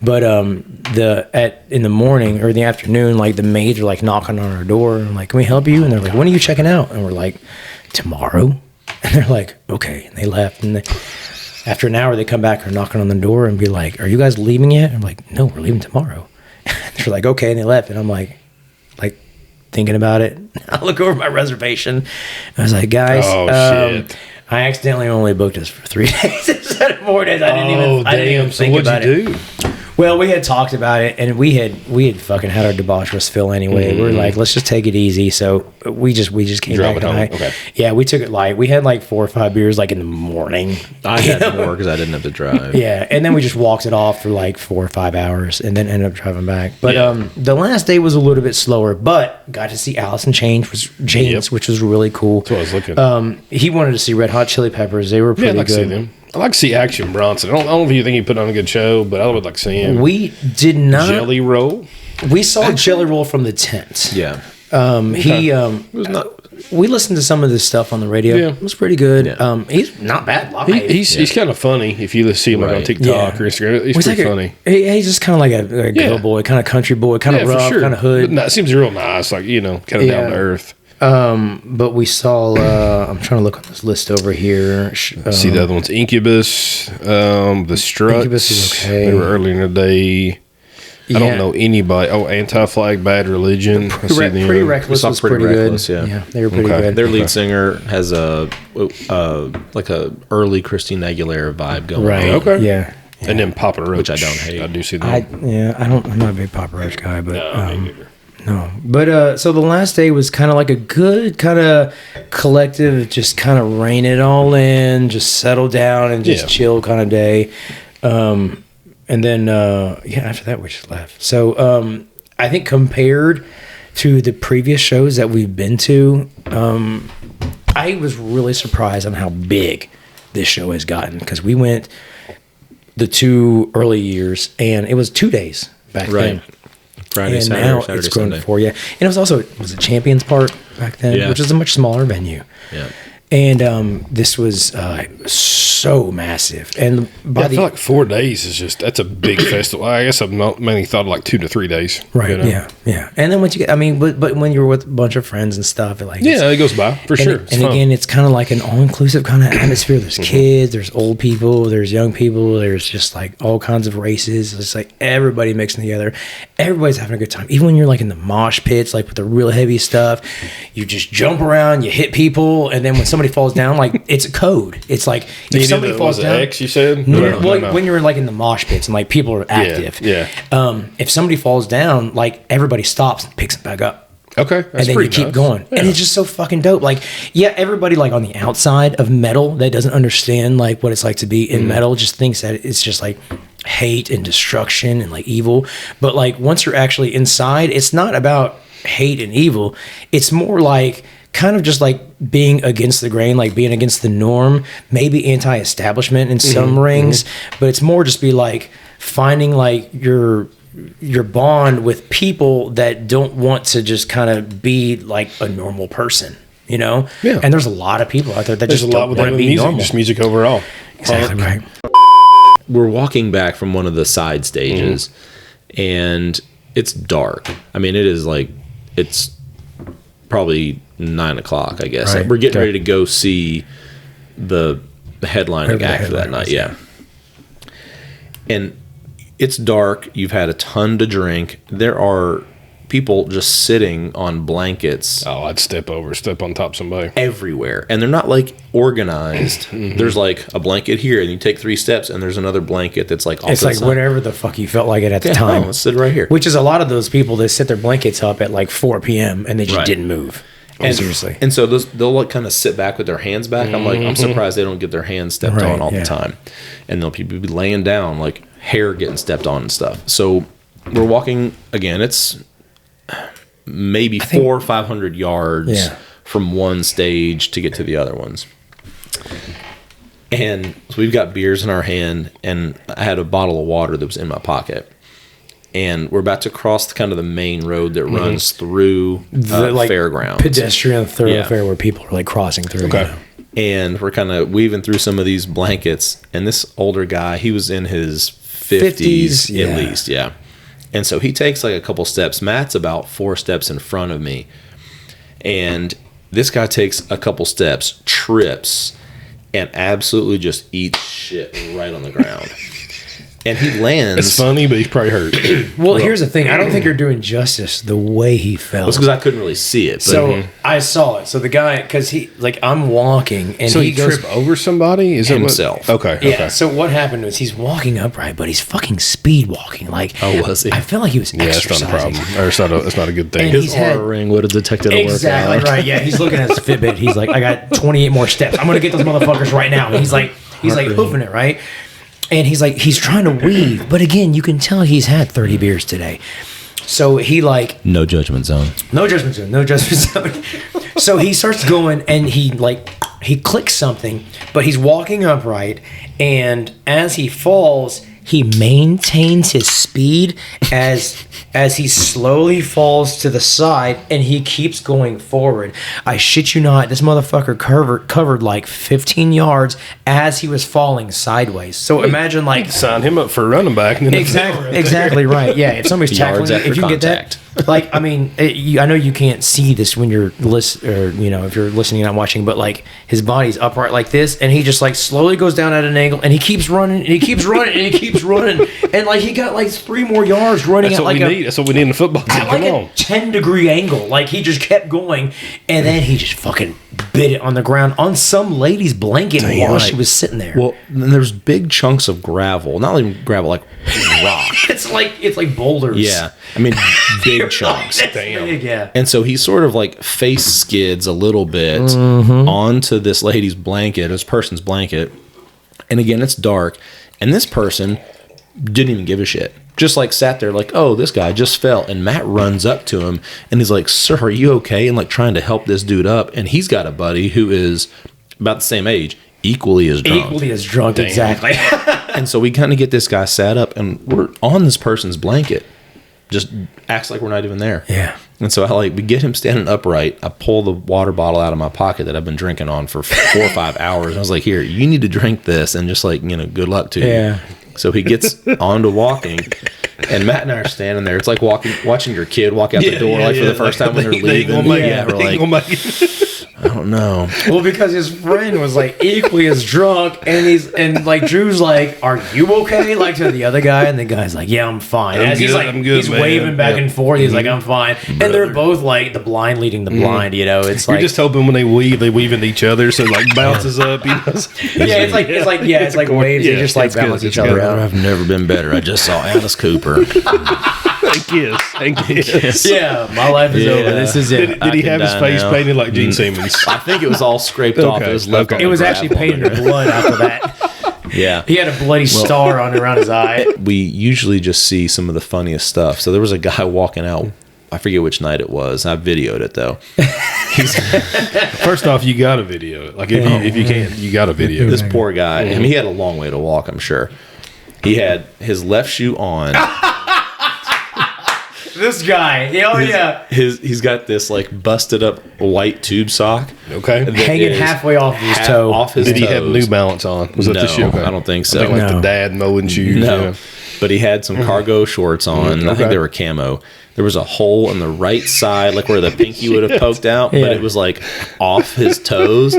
But in the morning or the afternoon, like the maids are like knocking on our door and like, can we help you? And they're like, when are you checking out? And we're like, tomorrow. And they're like, okay. And they left, and after an hour, they come back or knocking on the door and be like, are you guys leaving yet? I'm like, no, we're leaving tomorrow. They're like, okay, and they left, and I'm like thinking about it. I look over my reservation. I was like, guys, shit. I accidentally only booked us for 3 days instead of 4 days. I didn't even So think what'd about you it. do? Well, we had talked about it, and we had fucking had our debaucherous fill anyway. We were like, let's just take it easy. So we just came Drove back it home. tonight. Okay. Yeah, we took it light. We had like 4 or 5 beers like in the morning. I had more because I didn't have to drive. Yeah, and then we just walked it off for like 4 or 5 hours, and then ended up driving back. But Yeah. the last day was a little bit slower, but got to see Allison James, Yep. which was really cool. That's what I was looking. He wanted to see Red Hot Chili Peppers. They were Yeah, I'd pretty like to see good. them. I like to see Action Bronson. I don't know if you think he put on a good show, but I would like to see him. We did not. Jelly Roll. We saw Jelly Roll from the tent. Yeah. He It was not. we listened to some of this stuff on the radio. Yeah. It was pretty good. Yeah. He's not bad live. He's kind of funny if you see him like on Right. TikTok Yeah. or Instagram. He's He's pretty like funny. he's just kind of like a Yeah. girl boy, kind of country boy, kind Yeah, of for rough, sure. kind of hood. But no, it seems real nice, like kind of down to earth. But we saw. I'm trying to look on this list over here. See the other ones: Incubus, the Struts. Incubus is okay. They were early in the day. I don't know anybody. Oh, Anti-Flag, Bad Religion. I see them. Pretty Reckless saw was Pretty pretty Reckless, good. yeah. They were pretty Okay. good. Their lead singer has a like a early Christina Aguilera vibe going right. on. Okay. Yeah. And then Papa Roach, Which I don't hate. I do see them. I'm not a big Papa Roach guy, but me neither. no. But so the last day was kind of like a good kind of collective, just kind of rein it all in, just settle down and just Yeah. chill kind of day. And then after that we just left. So I think compared to the previous shows that we've been to, I was really surprised on how big this show has gotten, because we went the 2 early years and it was 2 days back Right. then. Friday, And Saturday, now Saturday, it's grown Sunday. to 4, yeah. And it was also, was it Champions Park back then, Yeah. which is a much smaller venue. Yeah. And this was so massive. And by I the feel like 4 days is that's a big festival. I guess I've not mainly thought of like 2 to 3 days. right, you know? yeah. And then once you get, but when you're with a bunch of friends and stuff, it's Yeah, it goes by for and, sure. and It's fun. again, it's kind of like an all-inclusive kind of atmosphere. There's kids, there's old people, there's young people, there's just like all kinds of races. It's like everybody mixing together. Everybody's having a good time. Even when you're like in the mosh pits, like with the real heavy stuff, you just jump around, you hit people, and then when somebody falls down, like it's a code. It's like if somebody falls was it down. X, you said? Well, when you're like in the mosh pits and like people are active, yeah. If somebody falls down, like everybody stops and picks them back up. Okay, that's And then you pretty keep nice. going. Yeah. And it's just so fucking dope. Like, yeah, everybody like on the outside of metal that doesn't understand like what it's like to be in metal just thinks that it's just like hate and destruction and like evil. But like once you're actually inside, it's not about hate and evil. It's more like kind of just like being against the grain, like being against the norm, maybe anti-establishment in some rings, but it's more just be like finding like your bond with people that don't want to just kind of be like a normal person, you know? Yeah. And there's a lot of people out there that There's just a lot don't with want that to be music, normal. just music overall. Exactly right. We're walking back from one of the side stages, and it's dark. I mean, it is like, it's probably 9 o'clock, I guess. Right. We're getting ready to go see the headlining act for that night. Yeah. And it's dark. You've had a ton to drink. There are people just sitting on blankets Oh, I'd step on top of somebody. everywhere, and they're not like organized. There's like a blanket here, and you take 3 steps, and there's another blanket that's like off It's to the like side. whatever the fuck you felt like it at the Yeah, time. no, let's sit right here. Which is a lot of those people that set their blankets up at like 4 p.m. and they just Right. didn't move. And, Seriously. And so they'll like kind of sit back with their hands back. I'm like, I'm surprised they don't get their hands stepped Right, on all yeah. the time. And they'll people be laying down, like hair getting stepped on and stuff. So we're walking again. It's maybe 400 or 500 yards Yeah. from one stage to get to the other ones. And so we've got beers in our hand, and I had a bottle of water that was in my pocket. And we're about to cross kind of the main road that runs through The like fairgrounds. pedestrian thoroughfare Yeah. where people are like crossing through. Okay. You know? And we're kind of weaving through some of these blankets. And this older guy, he was in his 50s yeah. at least. Yeah. And so he takes like a couple steps. Matt's about 4 steps in front of me. And this guy takes a couple steps, trips, and absolutely just eats shit right on the ground. And he lands. It's funny, but he's probably hurt. Well, here's the thing. I don't think you're doing justice the way he fell. That's because I couldn't really see it. But So I saw it. So the guy, because he, like, I'm walking and So he he goes. tripped over somebody? Is Himself. That what? Okay. Yeah. Okay. So what happened was he's walking upright, but he's fucking speed walking. Like, Oh, was he? I feel like he was Yeah, that's not a exercising. problem. Or it's not a good thing. And he's had ring would have detected a exactly right. Yeah, he's looking at his Fitbit. He's like, I got 28 more steps. I'm gonna get those motherfuckers right now. And he's like hoofing it right. And he's trying to weave, but again, you can tell he's had 30 beers today. So he like No judgment zone. no judgment zone, no judgment zone. So he starts going and he clicks something, but he's walking upright, and as he falls, he maintains his speed as he slowly falls to the side, and he keeps going forward. I shit you not, this motherfucker covered like 15 yards as he was falling sideways. So imagine like Sign him up for a running back. And then exactly right. Yeah, if somebody's Yards tackling you, after if you can get contact. that, like, I mean, I know you can't see this when you're if you're listening and not watching, but like his body's upright like this, and he just like slowly goes down at an angle, and he keeps running, and he keeps running, and he keeps running, and like he got like 3 more yards running That's at what like we need. That's what we need in the football team. at like Come a on. 10-degree angle. Like he just kept going, and then he just fucking bit it on the ground on some lady's blanket while she was sitting there. Well, then there's big chunks of gravel. Not even gravel, like rock. it's like boulders. Yeah. I mean, big chunks. Big, yeah. And so he sort of like face skids a little bit Mm-hmm. onto this lady's blanket, this person's blanket. And again, it's dark. And this person didn't even give a shit. Just like sat there like, oh, this guy just fell. And Matt runs up to him and he's like, sir, are you okay? And like trying to help this dude up. And he's got a buddy who is about the same age, equally as drunk. Equally as drunk, exactly. And so we kind of get this guy sat up and we're on this person's blanket. Just acts like we're not even there. Yeah. And so we get him standing upright. I pull the water bottle out of my pocket that I've been drinking on for 4 or 5 hours. I was like, here, you need to drink this and just like, good luck to you. Yeah. So he gets on to walking, and Matt and I are standing there. It's like watching your kid walk out the door, for the first time when they're leaving. Yeah, we're like, I don't know. Well, because his friend was like equally as drunk, and like Drew's like, "Are you okay?" Like to the other guy, and the guy's like, "Yeah, I'm fine." I'm As he's good, like, I'm good, he's man. waving back Yep. and forth. He's like, "I'm fine," and they're both like the blind leading the blind. You know, it's You're like just hoping when they weave into each other, so it like bounces up. it's like waves. Yeah, they just like it's good, balance it's each other good. out. I've never been better. I just saw Alice Cooper. Thank kiss. Yeah, my life is over. This is it. Did he can have his die face now. painted like Gene Simmons? I think it was all scraped off. It was left. Okay. on It the was actually gravel. painted in blood after that. Yeah. He had a bloody star on around his eye. We usually just see some of the funniest stuff. So there was a guy walking out. I forget which night it was. I videoed it though. First off, you got a video. Like if you can't, you got a video. This poor guy. I mean, he had a long way to walk, I'm sure. He had his left shoe on. This guy. Oh, yeah. He's got this like busted up white tube sock. Okay. that Hanging is halfway off his half toe. Off his Did he toes. have New Balance on? Was that No, the shoe? Okay. I don't think I so. think like No. the dad mowing shoes. No. Yeah. But he had some cargo shorts on. I think Okay. they were camo. There was a hole in the right side, like where the pinky would have poked out, Yeah. but it was like off his toes.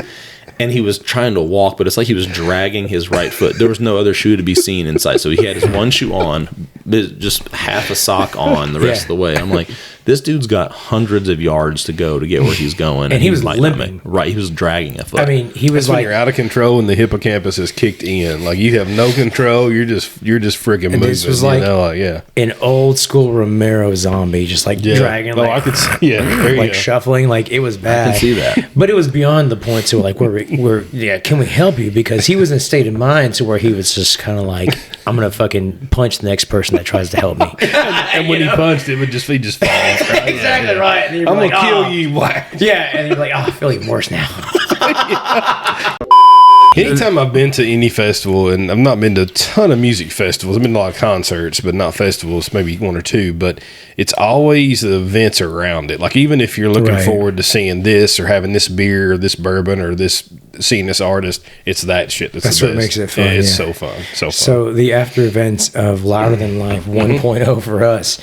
And he was trying to walk, but it's like he was dragging his right foot. There was no other shoe to be seen in sight. So he had his one shoe on, just half a sock on the rest of the way. I'm like, this dude's got hundreds of yards to go to get where he's going. And he was might not limping. make- Right, he was dragging a foot. I mean, he was That's when like, you're out of control and the hippocampus is kicked in. Like you have no control. You're just freaking moving. this was like- you know, like yeah. an old school Romero zombie, just like dragging, Oh, like, I could see. Yeah. There you like go. shuffling, like it was bad. see that. But it was beyond the point to like we're can we help you? Because he was in a state of mind to where he was just kind of like, I'm gonna fucking punch the next person that tries to help me. And when he punched, he just falls. Right? Exactly right. And you're I'm like, gonna kill "Oh." you. Whack. Yeah, and you're like, oh, I feel even worse now. Anytime I've been to any festival, and I've not been to a ton of music festivals, I've been to a lot of concerts, but not festivals, maybe one or two, but it's always the events around it. Like, even if you're looking Right. forward to seeing this or having this beer or this bourbon or seeing this artist, it's that shit that's That's the what best. makes it fun, Yeah, it's yeah. so fun. So fun. So the after events of Louder Than Life 1.0 for us,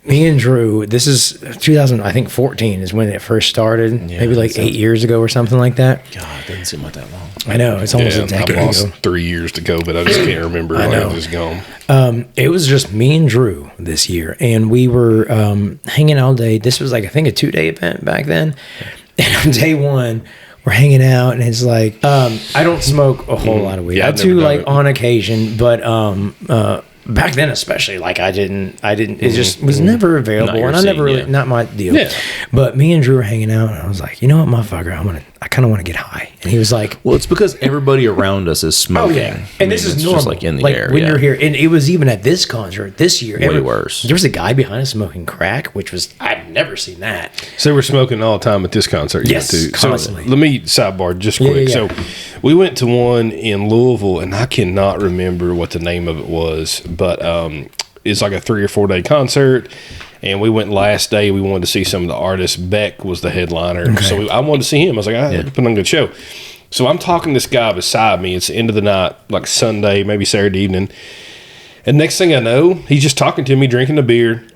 me and Drew, this is 2014 is when it first started, maybe like 8 years ago or something like that. God, it doesn't seem like that long. I know, it's almost yeah, a decade I've lost ago. 3 years to go, but I just can't remember. I know. know. It's gone. It was just me and Drew this year, and we were hanging all day. This was like, I think, a 2-day event back then. And on day one, we're hanging out, and it's like, I don't smoke a whole lot of weed. Yeah, I I've do, never done like, it. on occasion, but back then especially, like, I didn't, it just was never available, your and I never scene, really, yeah. not my deal. Yeah. But me and Drew were hanging out, and I was like, you know what, motherfucker, I kind of want to get high. And he was like, Well, it's because everybody around us is smoking. and this is it's normal. just like in the like air. when yeah. you're here, and it was even at this concert this year. Way worse. There was a guy behind us smoking crack, which was I've never seen that. So we're smoking all the time at this concert. you Yes, went to. constantly. So let me sidebar just quick. yeah. So we went to one in Louisville, and I cannot remember what the name of it was, but it's like a 3 or 4 day concert. And we went last day. We wanted to see some of the artists. Beck was the headliner, so I wanted to see him. I was like, I put on a good show. So I'm talking to this guy beside me. It's the end of the night, like Sunday, maybe Saturday evening. And next thing I know, he's just talking to me, drinking a beer.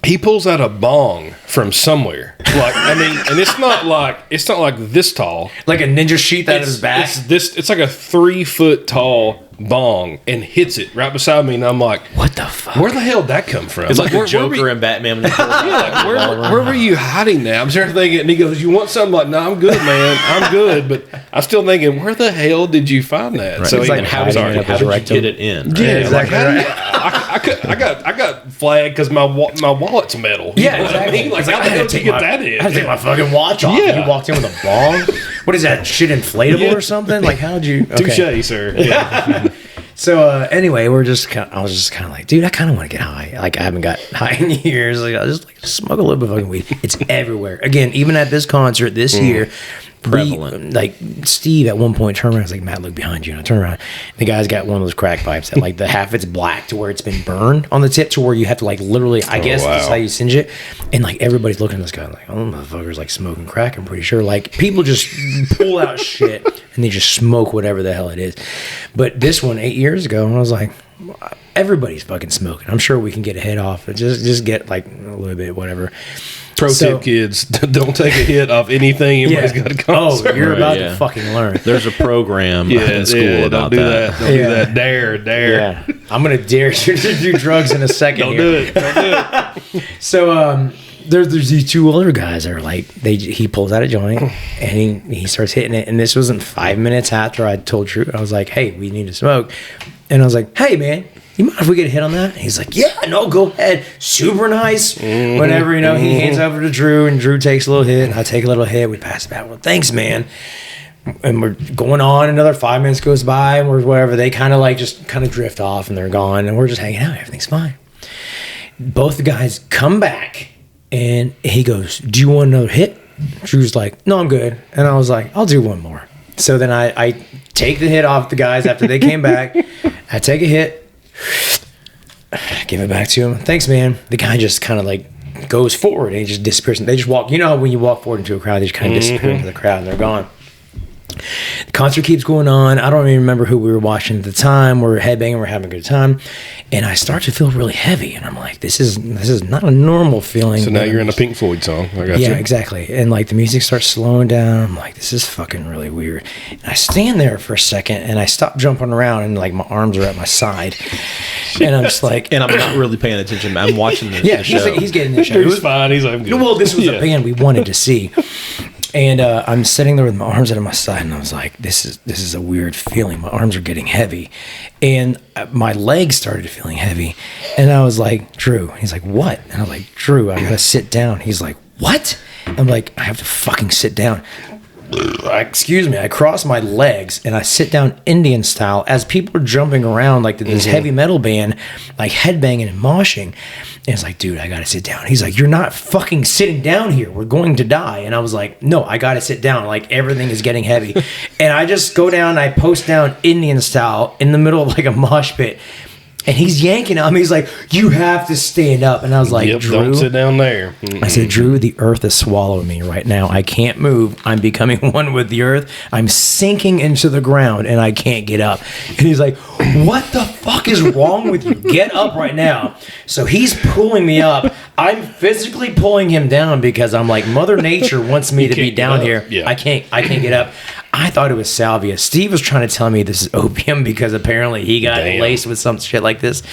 He pulls out a bong from somewhere. Like, I mean, and it's not like this tall. Like a ninja sheath out of his back. It's like a 3 foot tall bong and hits it right beside me, and I'm like, What the fuck? where the hell did that come from? It's like the where Joker were you- and Batman. yeah, like, where were you hiding that? I'm sitting there thinking, and he goes, "You want something?" Like, no, I'm good, man. I'm good. But I'm still thinking, where the hell did you find that? Right. So It's he- like and hiding how it did, up how his did you rectum. get it in? Right? yeah, like, exactly how do right. you- I got flagged because my wallet's metal. You Yeah, know what I exactly. mean? Like, It's like, how the hell did you get that in? I had to take my fucking watch off. Yeah. You walked in with a bong. What is that shit, inflatable Yeah. or something? Like, how did you? Okay. Touche, sir. Yeah. So anyway, I was just kind of like, dude, I kind of want to get high. Like, I haven't got high in years. Like, I just like smoke a little bit of fucking weed. It's everywhere. Again, even at this concert this year, Prevalent. like Steve at one point turned around. I was like, Matt, look behind you. And I turn around. The guy's got one of those crack pipes that like the half it's black to where it's been burned on the tip to where you have to like literally, I guess that's wow. how you singe it. And like everybody's looking at this guy like, oh, motherfucker's like smoking crack. I'm pretty sure. Like people just pull out shit and they just smoke whatever the hell it is. But this one 8 years ago, and I was like, everybody's fucking smoking. I'm sure we can get a hit off. Just get like a little bit, whatever. Pro So- tip, kids: don't take a hit off anything. Anybody's got a Oh, concert. you're Right, about yeah. to fucking learn. There's a program in school don't about do that. Don't do Yeah. that. Dare. Yeah, I'm gonna dare you to do drugs in a second. Don't here. do it. Don't do it. So there's these two other guys that are like he pulls out a joint and he starts hitting it, and this wasn't 5 minutes after I told Drew. I was like, hey, we need to smoke, and I was like, hey man, you mind if we get a hit on that? And he's like, yeah, no, go ahead. Super nice. Whatever, he hands over to Drew, and Drew takes a little hit, and I take a little hit. We pass it back. Well, thanks, man. And we're going on. Another 5 minutes goes by, and we're whatever. They kind of drift off, and they're gone, and we're just hanging out. Everything's fine. Both the guys come back, and he goes, "Do you want another hit?" Drew's like, no, I'm good. And I was like, I'll do one more. So then I take the hit off the guys after they came back. I take a hit, give it back to him. Thanks, man. The guy just kind of like goes forward and he just disappears. They just walk. You know how when you walk forward into a crowd, they just kind of disappear into the crowd and they're gone. The concert keeps going on. I don't even remember who we were watching at the time. We're headbanging. We're having a good time. And I start to feel really heavy. And I'm like, this is not a normal feeling. So now you're in a Pink Floyd song. I got you. Yeah, exactly. And like the music starts slowing down. I'm like, this is fucking really weird. And I stand there for a second and I stop jumping around and like my arms are at my side. And I'm just like, And I'm not really paying attention. I'm watching the show. he's getting the show. He's fine. He's like, I'm good. Well, this was the band we wanted to see. And I'm sitting there with my arms at my side, and I was like, "This is a weird feeling. My arms are getting heavy, and my legs started feeling heavy." And I was like, "Drew," he's like, "What?" And I was like, "Drew, I gotta sit down." He's like, "What?" I'm like, "I have to fucking sit down." Excuse me. I cross my legs and I sit down Indian style as people are jumping around like this heavy metal band, like headbanging and moshing. And it's like, dude, I gotta sit down. He's like, you're not fucking sitting down here. We're going to die. And I was like, no, I gotta sit down. Like everything is getting heavy. And I just go down and I post down Indian style in the middle of like a mosh pit. And he's yanking on me. He's like, you have to stand up. And I was like, Yep, Drew. don't sit down there. I said, Drew, the earth is swallowing me right now. I can't move. I'm becoming one with the earth. I'm sinking into the ground and I can't get up. And he's like, what the fuck is wrong with you? Get up right now. So he's pulling me up. I'm physically pulling him down because I'm like, Mother Nature wants me to be can't down get here. up. Yeah. I can't get up. I thought it was salvia. Steve was trying to tell me this is opium because apparently he got laced with some shit like this.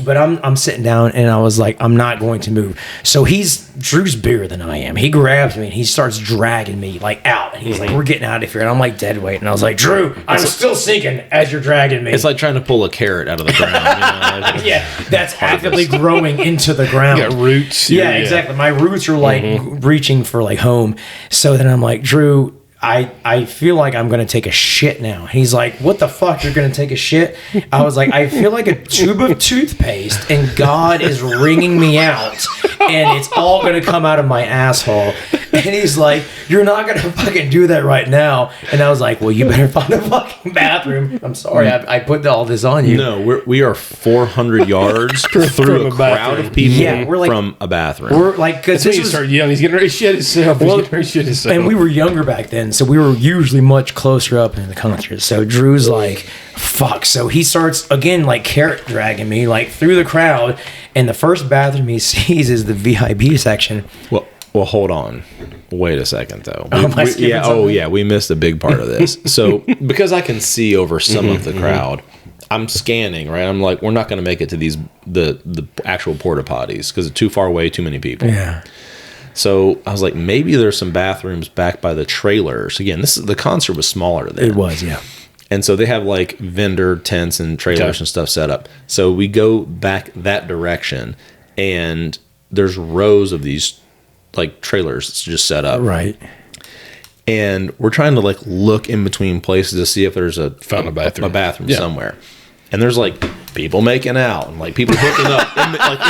But I'm sitting down and I was like, I'm not going to move. So Drew's bigger than I am. He grabs me and he starts dragging me like out. And he's like, we're getting out of here. And I'm like dead weight. And I was like, Drew, I'm still sinking as you're dragging me. It's like trying to pull a carrot out of the ground. You know? yeah, that's actively growing into the ground. You got roots. Yeah, exactly. My roots are like reaching for like home. So then I'm like, Drew, I feel like I'm going to take a shit now. He's like, what the fuck? You're going to take a shit? I was like, I feel like a tube of toothpaste and God is wringing me out and it's all going to come out of my asshole. And he's like, you're not going to fucking do that right now. And I was like, well, you better find a fucking bathroom. I'm sorry. I put all this on you. No, we are 400 yards through a crowd of people we're like, from a bathroom. We're like, because He started yelling. He's getting ready to shit himself. And we were younger back then, so we were usually much closer up in the concert. So Drew's like, fuck. So he starts, again, like carrot dragging me, like through the crowd. And the first bathroom he sees is the VIP section. Well, hold on. Wait a second, though. We missed a big part of this. So, because I can see over some of the crowd, I'm scanning, right? I'm like, we're not going to make it to the actual porta potties because it's too far away, too many people. Yeah. So I was like, maybe there's some bathrooms back by the trailers. Again, the concert was smaller then. It was, yeah. And so they have like vendor tents and trailers and stuff set up. So we go back that direction, and there's rows of these like trailers just set up. Right. And we're trying to like look in between places to see if there's a bathroom somewhere. And there's like people making out and like people hooking up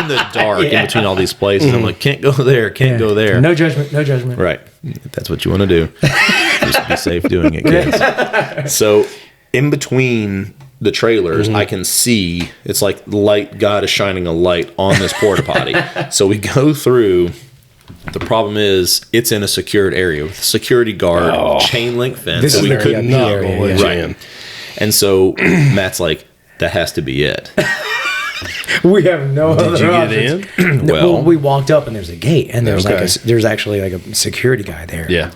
in the dark in between all these places. I'm like, can't go there, can't go there. No judgment, no judgment. Right. If that's what you want to do. Just be safe doing it, kids. So in between the trailers, I can see it's like light. God is shining a light on this porta potty. So we go through. The problem is it's in a secured area with a security guard, chain link fence. This so is we their couldn't VIP area, yeah. Right. And so Matt's like, that has to be it. We have no other Did you options. get in? Well, we walked up and there's a gate and there's there's actually like a security guy there. Yeah.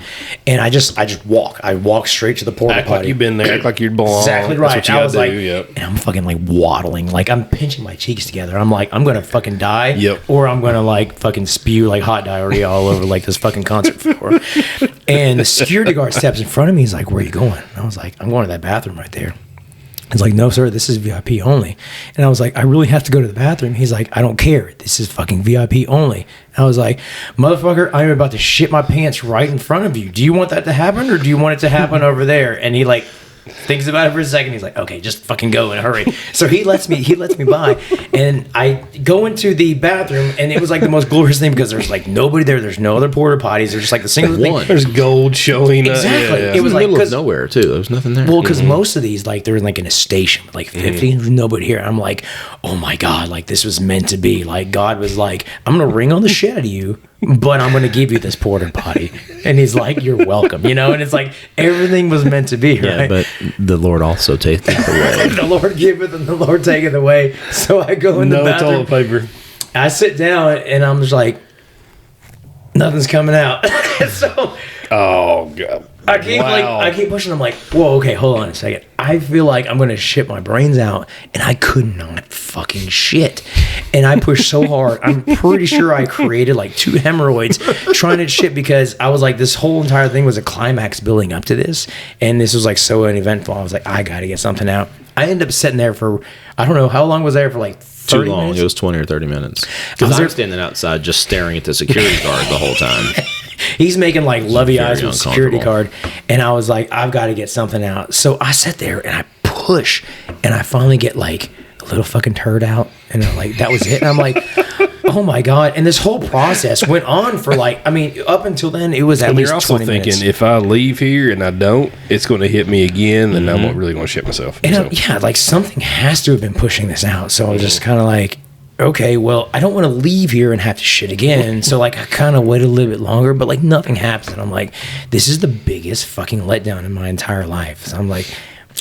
And I just walk. I walk straight to the porta Act potty. like you've been there. Act like you're belong. Exactly right. That's what you I was gotta like, do. Yep. and I'm fucking like waddling, like I'm pinching my cheeks together. I'm like, I'm gonna fucking die, Yep. or I'm gonna like fucking spew like hot diarrhea all over like this fucking concert floor. And the security guard steps in front of me. He's like, "Where are you going?" And I was like, "I'm going to that bathroom right there." He's like, "No, sir, this is VIP only." And I was like, "I really have to go to the bathroom." He's like, "I don't care. This is fucking VIP only." And I was like, "Motherfucker, I'm about to shit my pants right in front of you. Do you want that to happen or do you want it to happen over there?" And he like thinks about it for a second. He's like, okay, just fucking go and hurry. So he lets me by, and I go into the bathroom, and it was like the most glorious thing because there's like nobody there. There's no other porta potties. There's just like the single thing. There's gold showing. Exactly. Yeah. It was in the like middle of nowhere too. There was nothing there. well, because most of these, like, they're like in a station with like 50, there's nobody here. I'm like, oh my God, like this was meant to be. Like God was like, I'm gonna ring on the shit out of you, but I'm gonna give you this porta potty. And he's like, you're welcome, and it's like everything was meant to be, right? yeah, but the Lord also taketh away. The Lord giveth and the Lord taketh away. So I go in the No bathroom. toilet paper. I sit down and I'm just like, nothing's coming out. So Oh god. I keep pushing. I'm like, whoa, okay, hold on a second. I feel like I'm gonna shit my brains out, and I could not fucking shit. And I pushed so hard. I'm pretty sure I created like 2 hemorrhoids trying to shit because I was like, this whole entire thing was a climax building up to this, and this was like so uneventful. I was like, I gotta get something out. I ended up sitting there for I don't know how long was I there for like 30 Too long. minutes? It was 20 or 30 minutes. Because I'm standing outside just staring at the security guard the whole time. He's making like lovey eyes very with a security card. uncomfortable. And I was like, I've got to get something out. So I sat there and I push and I finally get like a little fucking turd out. And I'm like, that was it. And I'm like, oh my God. And this whole process went on for like, I mean, up until then, it was at And least you're also 20 thinking, minutes. if I leave here and I don't, it's going to hit me again, then I'm not really going to shit myself. And So, yeah, like something has to have been pushing this out. So I was just kind of like, okay, well, I don't want to leave here and have to shit again. So like I kind of waited a little bit longer, but like nothing happened. And I'm like, this is the biggest fucking letdown in my entire life. So I'm like,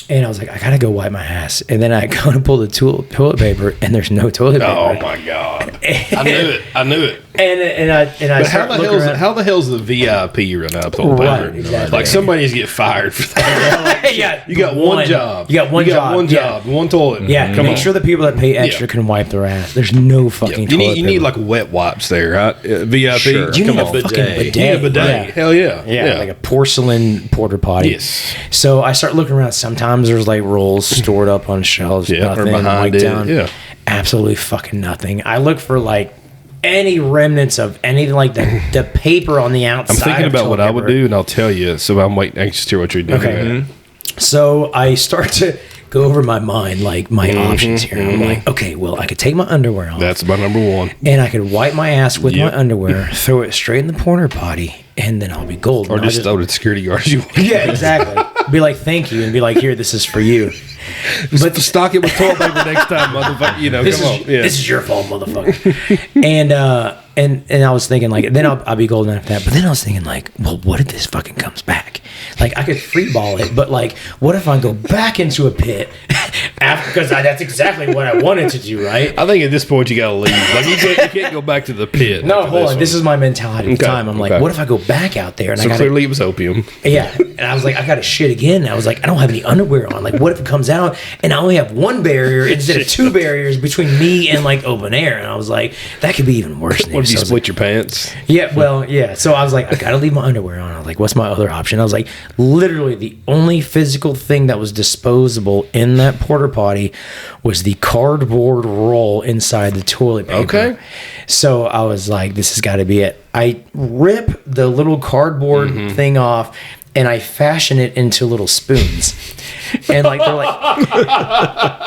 and I was like, I gotta go wipe my ass. And then I go to pull the toilet paper, and there's no toilet paper. oh my god, I knew it. And I But start looking around. how the hell's the VIP run out of toilet Right, paper? exactly. Like somebody's get fired for that. Yeah, You got one job. You got one job. One toilet. Yeah, come make on. sure the people that pay extra Yeah. can wipe their ass. There's no fucking You toilet need paper. like wet wipes there, right? VIP. Sure. You Come need a on. fucking Bidet. bidet. You need a bidet. Yeah. Hell yeah. Yeah, like a porcelain porta potty. Yes. So I start looking around. Sometimes there's like rolls stored up on shelves. Yeah, or nothing. behind like it, down. yeah. Absolutely fucking nothing. I look for like any remnants of anything like the paper on the outside. I'm thinking of about what toilet I would paper. do, and I'll tell you. So I'm waiting, anxious to hear what you're doing. Okay. So I start to go over my mind, like my options here. I'm like, okay, well, I could take my underwear off. That's my number one. and I could wipe my ass with Yep. my underwear, throw it straight in the porta potty, and then I'll be golden. Or I'll just throw it at security guards. You yeah, exactly. Be like, thank you, and be like, here, this is for you. but stock it with toilet paper next time, motherfucker. You know, This come is on. Yeah. this is your fault, motherfucker. and I was thinking like, then I'll be golden after that. But then I was thinking like, well, what if this fucking comes back? Like I could free ball it, but like, what if I go back into a pit after? Because that's exactly what I wanted to do, right? I think at this point you gotta leave. Like you can't go back to the pit. No, after hold on. This one. is my mentality at the Okay, time. I'm like, okay. what if I go back out there and So I got clearly it was opium. yeah, and I was like, I got to shit again. And I was like, I don't have any underwear on. Like, what if it comes out and I only have one barrier instead of 2 barriers between me and like open air? And I was like, that could be even worse. Than What if you so I was split your pants? like, yeah, well, yeah. So I was like, I got to leave my underwear on. I was like, what's my other option? I was like, literally the only physical thing that was disposable in that porta potty was the cardboard roll inside the toilet paper. Okay. So I was like, this has got to be it. I rip the little cardboard thing off and I fashion it into little spoons. And like they're like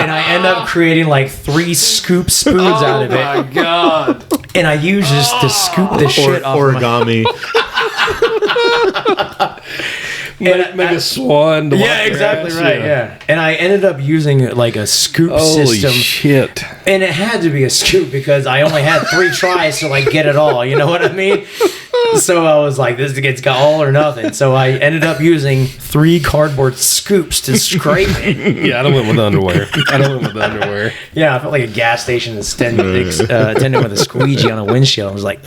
and I end up creating like 3 scoop spoons out of it. god! And I use this to scoop the shit off of my Origami. Make a swan. To wipe yeah, your exactly ass, right. Yeah. And I ended up using like a scoop Holy system. shit! And it had to be a scoop because I only had 3 tries to like get it all. You know what I mean? So I was like, this gets got all or nothing. So I ended up using 3 cardboard scoops to scrape it. Yeah, I went with underwear. Yeah, I felt like a gas station attendant with a squeegee on a windshield. I was like,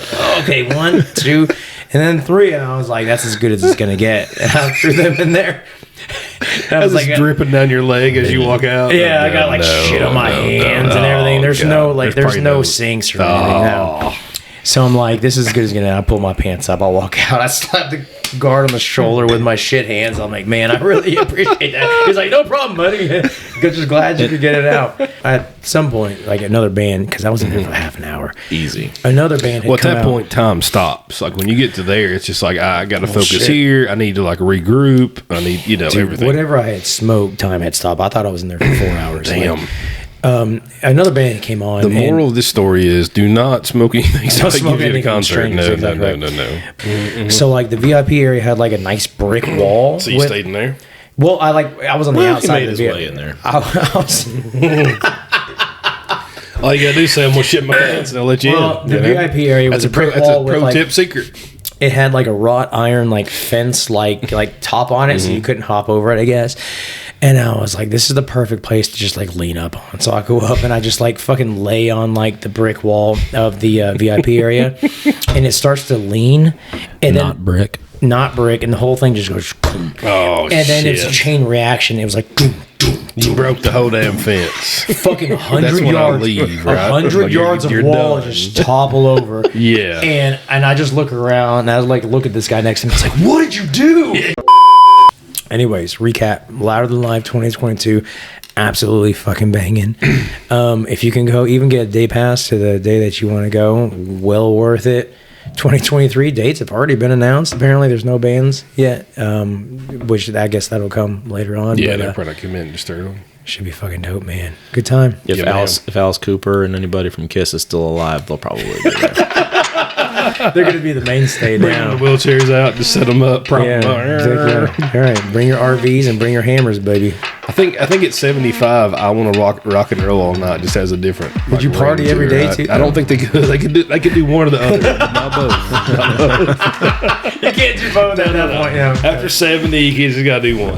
okay, 1, 2, and then 3. And I was like, that's as good as it's going to get. And I threw them in there. And I That's was like like, dripping down your leg as you walk out. yeah, Oh, I got like no, shit on my no, hands no. and everything. There's Oh, no God. like, there's probably no sinks or anything. No. Oh. So I'm like, this is as good as gonna. I pull my pants up. I walk out. I slap the guard on the shoulder with my shit hands. I'm like, man, I really appreciate that. He's like, no problem, buddy. just glad you could get it out. At some point, like another band, because I was in there for half an hour. Easy. Another band had Well, at come that out. point, time stops. Like when you get to there, it's just like I got to focus shit. here. I need to like regroup. I need Dude, everything. whatever I had smoked, time had stopped. I thought I was in there for 4 hours. Damn. Another band came on. The moral of this story is: do not smoke anything. Don't Until smoke you get a anything from concert. strangers, No, exactly right. no. So like the VIP area had like a nice brick wall. So you stayed in there. Well, I was on the Well, he outside made of his the way in there. I was, All you gotta do is say I'm gonna shit my pants, and they'll let you Well, in. the you know? VIP area was That's a brick that's wall a with, pro like- tip secret. it had like a wrought iron like fence like top on it, so you couldn't hop over it, I guess. And I was like, this is the perfect place to just like lean up on. So I go up and I just like fucking lay on like the brick wall of the VIP area, and it starts to lean, and then brick. not brick, and the whole thing just goes. Boom. Oh And then shit! it's a chain reaction. It was like boom, boom, You broke the whole damn fence. fucking That's 100 when I yards, leave, right? 100 Like, you're- yards of you're wall done. just topple over. Yeah. And I just look around and I was like, look at this guy next to me. I was like, what did you do? Anyways, recap: Louder Than Life 2022, absolutely fucking banging. If you can go, even get a day pass to the day that you want to go, well worth it. 2023 dates have already been announced. Apparently, there's no bands yet, which I guess that'll come later on. Yeah, but, they'll probably come in and disturb them. should be fucking dope, man. Good time. If Yeah, Alice Cooper and anybody from Kiss is still alive, they'll probably be there. They're going to be the mainstay Bring now. the wheelchairs out, just set them up, prop Yeah, them up. exactly. All right, bring your RVs and bring your hammers, baby. I think at 75, I want to rock and roll all night. Just has a different. Would you party every day, too? I don't think they could. They could do one or the other, not both. You can't do both at that point, yeah. After 70, you just got to do one.